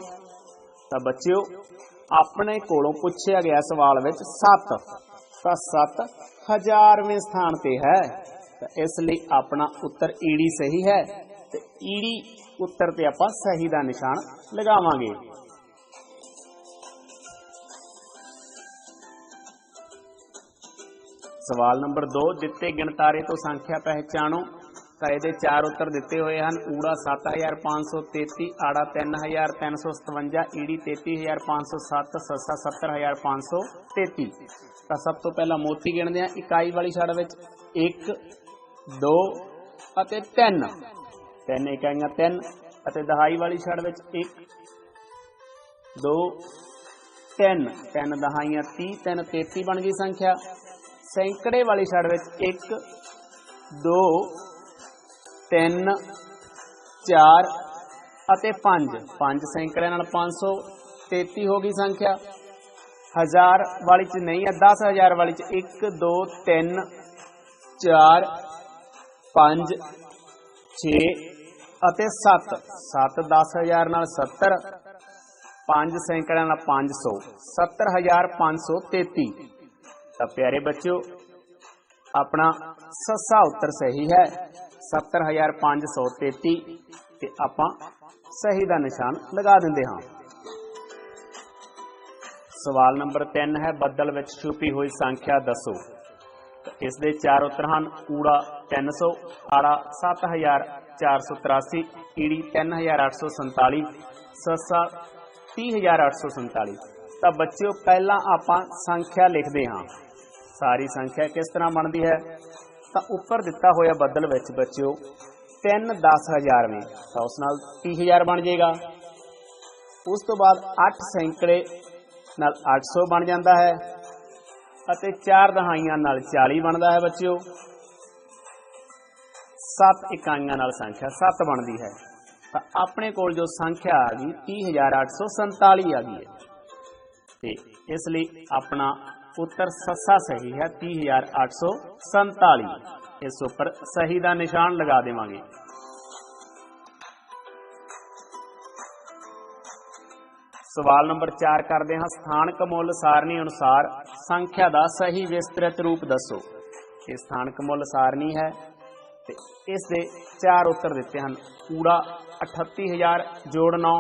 ਤਾਂ ਬੱਚਿਓ ਆਪਣੇ ਕੋਲੋਂ ਪੁੱਛਿਆ ਗਿਆ ਸਵਾਲ ਵਿੱਚ 7 ਤਾਂ 7 ਹਜ਼ਾਰਵੇਂ ਸਥਾਨ ਤੇ ਹੈ। ਤਾਂ ਇਸ ਲਈ ਆਪਣਾ ਉੱਤਰ ਈੜੀ ਸਹੀ ਹੈ ਤੇ ਈੜੀ ਉੱਤਰ ਤੇ ਆਪਾਂ ਸਹੀ ਦਾ ਨਿਸ਼ਾਨ ਲਗਾਵਾਂਗੇ। ਸਵਾਲ ਨੰਬਰ 2, ਦਿੱਤੇ ਗਿਣਤਾਰੇ ਤੋਂ ਸੰਖਿਆ ਪਹਿਚਾਣੋ। ਤਾਂ ਇਹਦੇ 4 ਉੱਤਰ ਦਿੱਤੇ ਹੋਏ ਹਨ। ਊੜਾ 7533, ਆੜਾ 3357, ਈੜੀ 33507, ਸੱਸਾ 70533। ਤਾਂ ਸਭ ਤੋਂ ਪਹਿਲਾਂ ਮੋਤੀ ਗਿਣਦੇ ਹਾਂ। ਇਕਾਈ ਵਾਲੀ ਛੜ ਵਿੱਚ 1, 2 ਅਤੇ 3 ਇਕਾਈਆਂ 3 ਅਤੇ ਦਹਾਈ ਵਾਲੀ ਛੜ ਵਿੱਚ 1, 2, 3 ਦਹਾਈਆਂ 30, 3 33 ਬਣ ਗਈ ਸੰਖਿਆ। ਸੈਂਕੜੇ ਵਾਲੀ ਛੜ ਵਿੱਚ 1, 2, 3, 4 ਅਤੇ 5 ਸੈਂਕੜਿਆਂ ਨਾਲ 533 ਹੋ ਗਈ ਸੰਖਿਆ। ਹਜ਼ਾਰ ਵਾਲੀ ਚ ਨਹੀਂ ਹੈ। 10,000 ਵਾਲੀ ਚ 1, 2, 3, 4, 5, 6 ਅਤੇ 7 10,000 ਨਾਲ 70, 5 ਸੈਂਕੜਿਆਂ ਨਾਲ 500, 70,533। ਤਾਂ ਪਿਆਰੇ ਬੱਚਿਓ ਆਪਣਾ ਸੱਸਾ ਉੱਤਰ ਸਹੀ ਹੈ 70,533 ਤੇ ਆਪਾਂ ਸਹੀ ਦਾ ਨਿਸ਼ਾਨ ਲਗਾ ਦਿੰਦੇ ਹਾਂ। ਸਵਾਲ ਨੰਬਰ 3 ਹੈ, ਬੱਦਲ ਵਿੱਚ ਛੁਪੀ ਹੋਈ ਸੰਖਿਆ ਦੱਸੋ। ਇਸ ਦੇ 4 ਉੱਤਰ ਹਨ। ਊੜਾ 300, ਆੜਾ 7,483, ਈੜੀ 3,847, ਸੱਸਾ 30,847। ਤਾਂ ਬੱਚਿਓ ਪਹਿਲਾਂ ਆਪਾਂ ਸੰਖਿਆ ਲਿਖਦੇ ਹਾਂ। ਸਾਰੀ ਸੰਖਿਆ ਕਿਸ ਤਰ੍ਹਾਂ ਬਣਦੀ ਹੈ? ਤਾਂ ਉੱਪਰ ਦਿੱਤਾ ਹੋਇਆ ਬੱਦਲ ਵਿੱਚ ਬੱਚਿਓ 3 10,000ਵੇਂ ਤਾਂ ਉਸ ਨਾਲ 30,000 ਬਣ ਜਾਏਗਾ। ਉਸ ਤੋਂ ਬਾਅਦ 8 ਸੈਂਕੜੇ ਨਾਲ 800 ਬਣ ਜਾਂਦਾ ਹੈ ਅਤੇ 4 ਦਹਾਈਆਂ ਨਾਲ 40 ਬਣਦਾ ਹੈ ਬੱਚਿਓ। 7 ਇਕਾਈਆਂ ਨਾਲ ਸੰਖਿਆ 7 ਬਣਦੀ ਹੈ। ਤਾਂ ਆਪਣੇ ਕੋਲ ਜੋ ਸੰਖਿਆ ਆ ਗਈ 30,847 ਆ ਗਈ ਹੈ ਤੇ ਇਸ ਲਈ ਆਪਣਾ ਉੱਤਰ ਸੱਸਾ ਸਹੀ ਹੈ 30,847। ਇਸ ਉੱਪਰ ਸਹੀ ਦਾ ਨਿਸ਼ਾਨ ਲਗਾ ਦੇਵਾਂਗੇ। ਸਵਾਲ ਨੰਬਰ 4 ਕਰਦੇ ਹਾਂ। ਸਥਾਨਕ ਮੁੱਲ ਸਾਰਣੀ ਅਨੁਸਾਰ ਸੰਖਿਆ ਦਾ ਸਹੀ ਵਿਸਤ੍ਰਿਤ ਰੂਪ ਦੱਸੋ। ਇਹ ਸਥਾਨਕ ਮੁੱਲ ਸਾਰਣੀ ਹੈ ਤੇ ਇਸ ਦੇ 4 ਉੱਤਰ ਦਿੱਤੇ ਹਨ। ਊੜਾ 38,000 ਜੋੜ 9,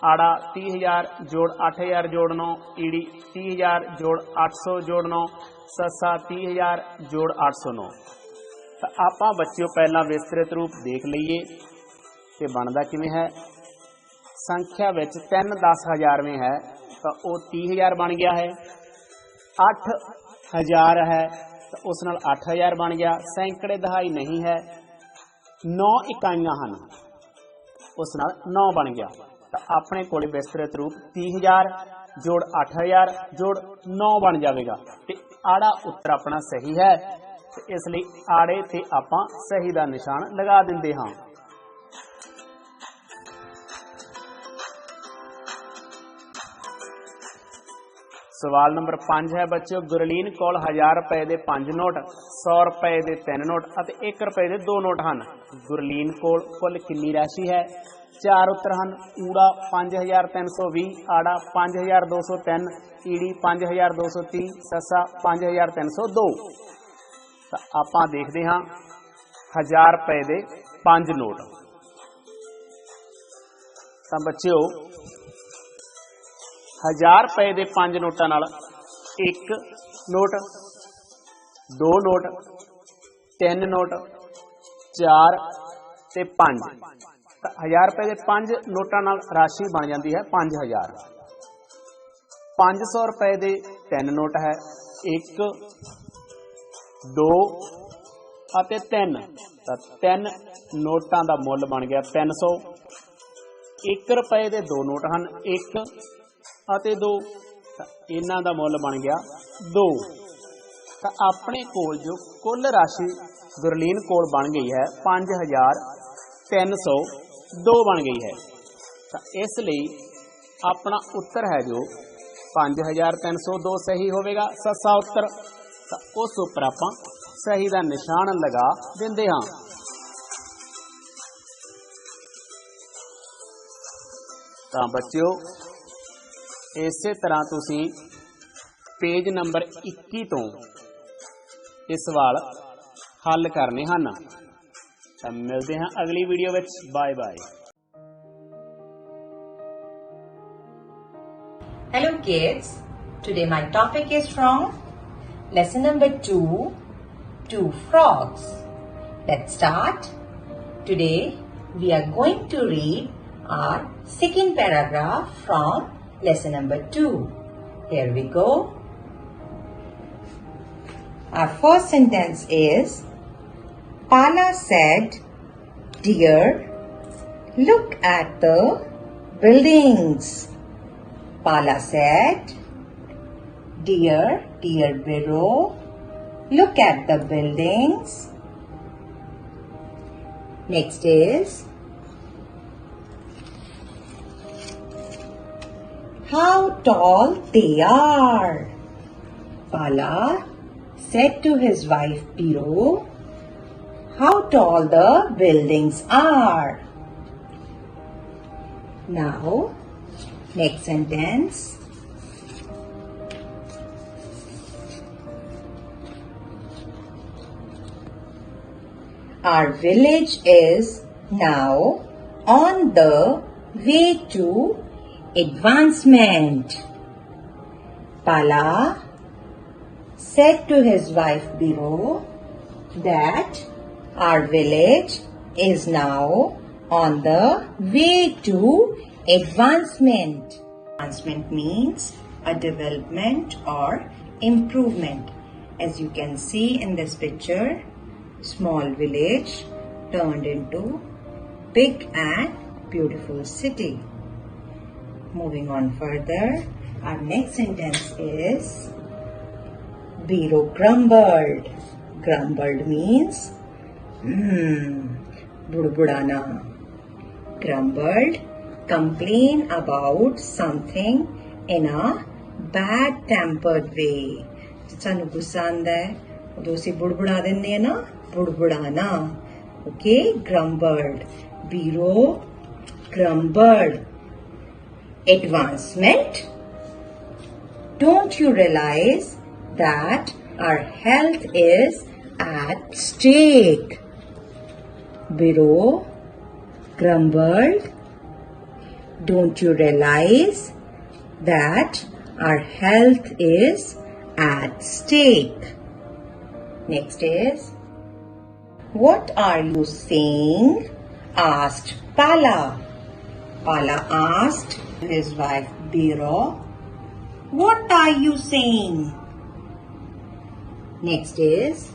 ਆੜਾ 30,000 ਜੋੜ 8,000 ਜੋੜ 9, ਈੜੀ 30,000 ਜੋੜ 800 ਜੋੜ 9, ਸੱਸਾ 30,000 ਜੋੜ 809। ਤਾਂ ਆਪਾਂ ਬੱਚਿਓ ਪਹਿਲਾਂ ਵਿਸਤ੍ਰਿਤ ਰੂਪ ਦੇਖ ਲਈਏ ਕਿ ਬਣਦਾ ਕਿਵੇਂ ਹੈ। ਸੰਖਿਆ ਵਿੱਚ 3 10,000ਵੇਂ ਹੈ ਤਾਂ ਉਹ 30,000 ਬਣ ਗਿਆ ਹੈ। 8,000 ਹੈ ਤਾਂ ਉਸ ਨਾਲ 8,000 ਬਣ ਗਿਆ। ਸੈਂਕੜੇ ਦਹਾਈ ਨਹੀਂ ਹੈ। 9 ਇਕਾਈਆਂ ਹਨ ਉਸ ਨਾਲ 9 ਬਣ ਗਿਆ। ਤਾਂ ਆਪਣੇ ਕੋਲ ਵਿਸਤ੍ਰਿਤ ਰੂਪ 30,000 ਜੋੜ 8,000 ਜੋੜ 9 ਬਣ ਜਾਵੇਗਾ ਤੇ ਆੜਾ ਉੱਤਰ ਆਪਣਾ ਸਹੀ ਹੈ ਤੇ ਇਸ ਲਈ ਆੜੇ ਤੇ ਆਪਾਂ ਸਹੀ ਦਾ ਨਿਸ਼ਾਨ ਲਗਾ ਦਿੰਦੇ ਹਾਂ। ਸਵਾਲ ਨੰਬਰ 5 ਹੈ ਬੱਚਿਓ। ਗੁਰਲੀਨ ਕੋਲ 1000 ਰੁਪਏ ਦੇ 5 ਨੋਟ 100 ਰੁਪਏ ਦੇ 3 ਨੋਟ ਅਤੇ 1 ਰੁਪਏ ਦੇ 2 ਨੋਟ ਹਨ। ਗੁਰਲੀਨ ਕੋਲ ਕੁੱਲ ਕਿੰਨੀ ਰਾਸ਼ੀ ਹੈ? 4 ਉੱਤਰ ਹਨ। ਊੜਾ 5320, ਆੜਾ 5203, ਈੜੀ 5230, ਸੱਸਾ 5302। ਤਾਂ ਆਪਾਂ ਦੇਖਦੇ ਹਾਂ 1000 ਰੁਪਏ ਦੇ 5 ਨੋਟ। ਤਾਂ ਬੱਚਿਓ 1000 ਰੁਪਏ ਦੇ 5 ਨੋਟਾਂ ਨਾਲ 1 ਨੋਟ, 2 ਨੋਟ, 3 ਨੋਟ, 4 ਤੇ 5। ਤਾਂ 1000 ਰੁਪਏ ਦੇ 5 ਨੋਟਾਂ ਨਾਲ ਰਾਸ਼ੀ ਬਣ ਜਾਂਦੀ ਹੈ 5000। 500 ਰੁਪਏ ਦੇ 3 ਨੋਟ ਹੈ 1, 2 ਅਤੇ 3। ਤਾਂ 3 ਨੋਟਾਂ ਦਾ ਮੁੱਲ ਬਣ ਗਿਆ 300। 1 ਰੁਪਏ ਦੇ 2 ਨੋਟ ਹਨ 1 ਅਤੇ 2। ਤਾਂ ਇਹਨਾਂ ਦਾ ਮੁੱਲ ਬਣ ਗਿਆ 2। ਤਾਂ ਆਪਣੇ ਕੋਲ ਜੋ ਕੁੱਲ ਰਾਸ਼ੀ ਗੁਰਲੀਨ ਕੋਲ ਬਣ ਗਈ ਹੈ 5302 ਬਣ ਗਈ ਹੈ। ਤਾਂ ਇਸ ਲਈ ਆਪਣਾ ਉੱਤਰ ਹੈ ਜੋ 5302 ਸਹੀ ਹੋਵੇਗਾ। ਸੱਸਾ ਉੱਤਰ। ਤਾਂ ਉਸ ਉੱਪਰ ਆਪਾਂ ਸਹੀ ਦਾ ਨਿਸ਼ਾਨ ਲਗਾ ਦਿੰਦੇ ਹਾਂ। ਤਾਂ ਬੱਚਿਓ ਇਸੇ ਤਰ੍ਹਾਂ ਤੁਸੀਂ ਪੇਜ ਨੰਬਰ 21 ਤੋਂ ਇਹ ਸਵਾਲ ਹੱਲ ਕਰਨੇ ਹਨ। ਤਾਂ ਮਿਲਦੇ ਹਾਂ ਅਗਲੀ ਵੀਡੀਓ ਵਿੱਚ। Bye bye. Hello kids, today my topic is from lesson number 2, Two Frogs. Let's start. Today we are going to read our second paragraph from lesson number 2. Here we go. Our first sentence is, Pala said, "Dear, look at the buildings." Pala said, Dear Biro, look at the buildings. Next is, how tall they are. Pala said to his wife Biro, how tall the buildings are. Now, next sentence. Our village is now on the way to advancement. Pala said to his wife Biro that our village is now on the way to advancement. Advancement means a development or improvement. As you can see in this picture, small village turned into big and beautiful city. Moving on further, our next sentence is, Biro grumbled. Grumbled means budbudana. Grumbled, complain about something in a bad tempered way. ਸਾਨੂੰ ਗੁੱਸਾ ਆਂਦਾ ਹੈ ਉਦੋਂ ਅਸੀਂ ਬੁੜਬੁੜਾ ਦਿੰਦੇ ਆ ਨਾ, ਬੁੜਬੁੜਾਨਾ. Okay, grumbled. Biro grumbled. Advancement. Don't you realize that our health is at stake? Biro grumbled. Don't you realize that our health is at stake? Next is, what are you saying? Asked Pala. Pala asked his wife Biro, what are you saying? Next is,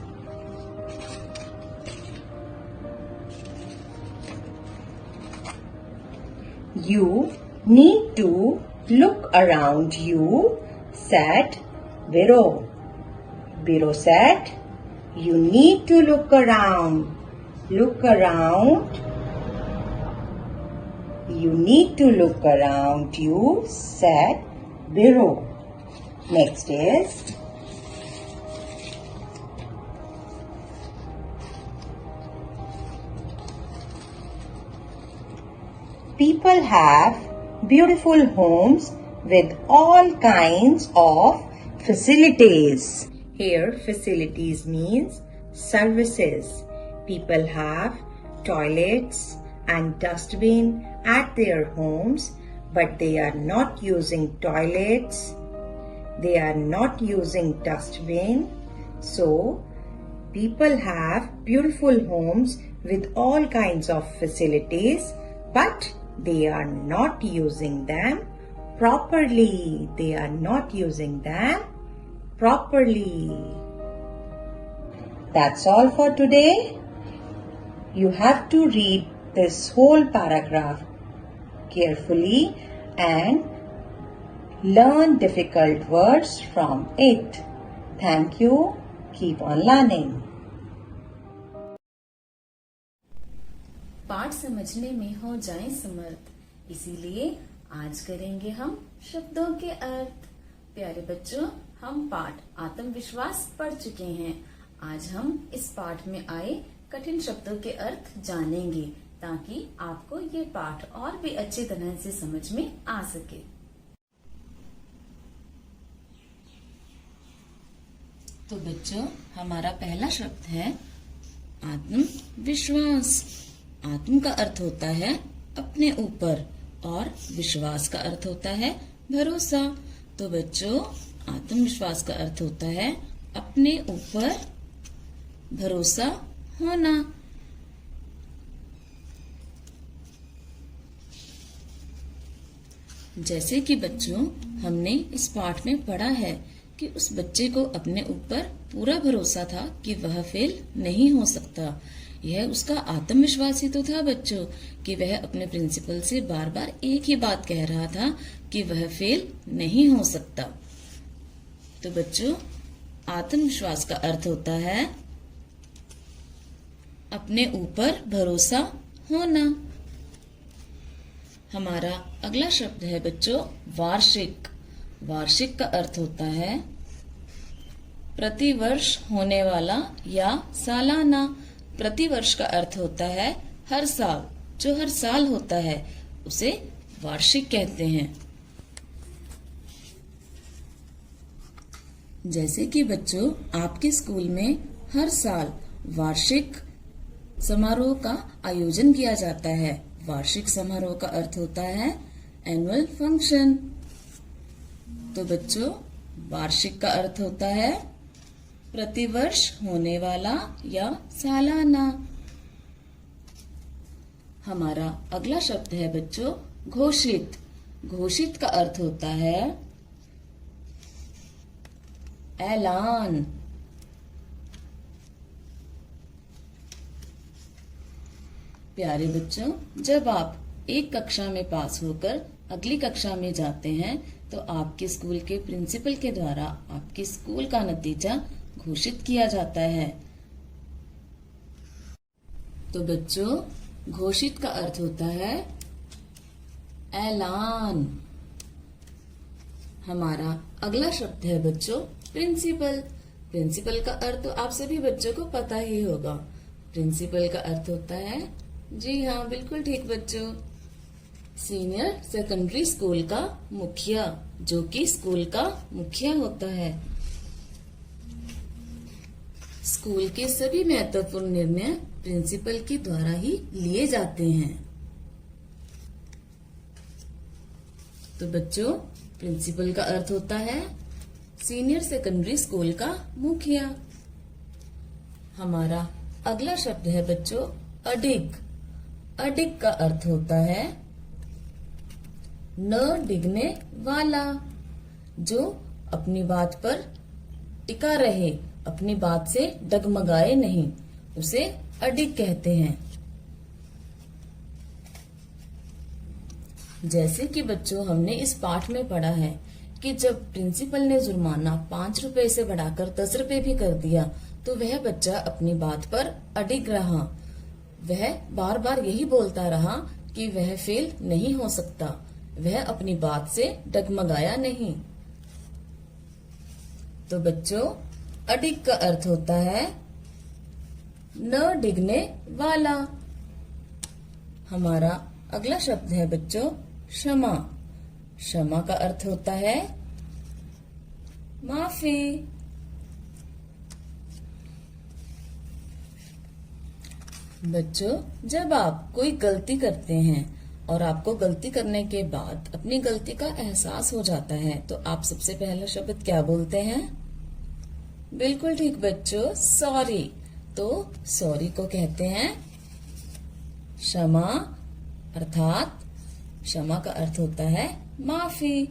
you need to look around you, said Biro. Biro said, you need to look around. Look around. You need to look around you, said Biro. Next is, people have beautiful homes with all kinds of facilities. Here, facilities means services. People have toilets and dustbin at their homes, but they are not using toilets. They are not using dustbin. So, people have beautiful homes with all kinds of facilities, but they are not using them properly. They are not using them properly. That's all for today. You have to read this whole paragraph carefully and learn difficult words from it. Thank you. Keep on learning. पाठ समझने में हो जाएं समर्थ, इसीलिए आज करेंगे हम शब्दों के अर्थ। प्यारे बच्चों, हम पाठ आत्मविश्वास पढ़ चुके हैं। आज हम इस पाठ में आए कठिन शब्दों के अर्थ जानेंगे, ताकि आपको ये पाठ और भी अच्छी तरह से समझ में आ सके। तो बच्चों, हमारा पहला शब्द है आत्मविश्वास। आत्म का अर्थ होता है अपने ऊपर और विश्वास का अर्थ होता है भरोसा। तो बच्चों, आत्मविश्वास का अर्थ होता है अपने ऊपर भरोसा होना। जैसे कि बच्चों, हमने इस पाठ में पढ़ा है कि उस बच्चे को अपने ऊपर पूरा भरोसा था कि वह फेल नहीं हो सकता। यह उसका आत्मविश्वास ही तो था बच्चों, कि वह अपने प्रिंसिपल से बार बार एक ही बात कह रहा था कि वह फेल नहीं हो सकता। तो बच्चों, आत्मविश्वास का अर्थ होता है अपने ऊपर भरोसा होना। हमारा अगला शब्द है बच्चों वार्षिक। वार्षिक का अर्थ होता है प्रतिवर्ष होने वाला या सालाना। प्रतिवर्ष का अर्थ होता है हर साल, जो हर साल होता है उसे वार्षिक कहते हैं। जैसे कि बच्चों, आपके स्कूल में हर साल वार्षिक समारोह का आयोजन किया जाता है। वार्षिक समारोह का अर्थ होता है एनुअल फंक्शन। तो बच्चों, वार्षिक का अर्थ होता है प्रतिवर्ष होने वाला या सालाना। हमारा अगला शब्द है बच्चों घोषित। घोषित का अर्थ होता है ऐलान। प्यारे बच्चों, जब आप एक कक्षा में पास होकर अगली कक्षा में जाते हैं, तो आपके स्कूल के प्रिंसिपल के द्वारा आपके स्कूल का नतीजा घोषित किया जाता है। तो बच्चों, घोषित का अर्थ होता है ऐलान। हमारा अगला शब्द है बच्चों प्रिंसिपल। प्रिंसिपल का अर्थ तो आप सभी बच्चों को पता ही होगा। प्रिंसिपल का अर्थ होता है, जी हाँ, बिल्कुल ठीक बच्चों, सीनियर सेकेंडरी स्कूल का मुखिया, जो कि स्कूल का मुखिया होता है। स्कूल के सभी महत्वपूर्ण निर्णय प्रिंसिपल के द्वारा ही लिए जाते हैं। तो बच्चों, प्रिंसिपल का अर्थ होता है सीनियर सेकेंडरी स्कूल का मुखिया। हमारा अगला शब्द है बच्चों अडिग। अडिग का अर्थ होता है न डिगने वाला, जो अपनी बात पर टिका रहे, अपनी बात से डगमगाए नहीं, उसे अडिग कहते हैं। जैसे कि बच्चों, हमने इस पाठ में पढ़ा है कि जब प्रिंसिपल ने जुर्माना 5 रुपए से बढ़ाकर 10 रुपए भी कर दिया, तो वह बच्चा अपनी बात पर अडिग रहा। वह बार बार यही बोलता रहा कि वह फेल नहीं हो सकता। वह अपनी बात से डगमगाया नहीं। तो बच्चों, अडिग का अर्थ होता है न डिगने वाला। हमारा अगला शब्द है बच्चों क्षमा। क्षमा का अर्थ होता है माफी। बच्चों, जब आप कोई गलती करते हैं और आपको गलती करने के बाद अपनी गलती का एहसास हो जाता है तो आप सबसे पहला शब्द क्या बोलते हैं? बिल्कुल ठीक बच्चों, सॉरी। तो सॉरी को कहते हैं क्षमा, अर्थात क्षमा का अर्थ होता है माफी।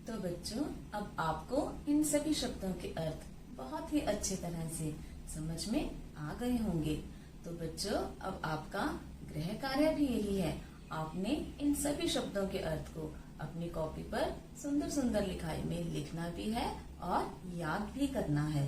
तो बच्चों, अब आपको इन सभी शब्दों के अर्थ बहुत ही अच्छी तरह से समझ में आ गए होंगे। तो बच्चों, अब आपका गृह कार्य भी यही है, आपने इन सभी शब्दों के अर्थ को अपनी कॉपी पर सुंदर सुंदर लिखाई में लिखना भी है और याद भी करना है।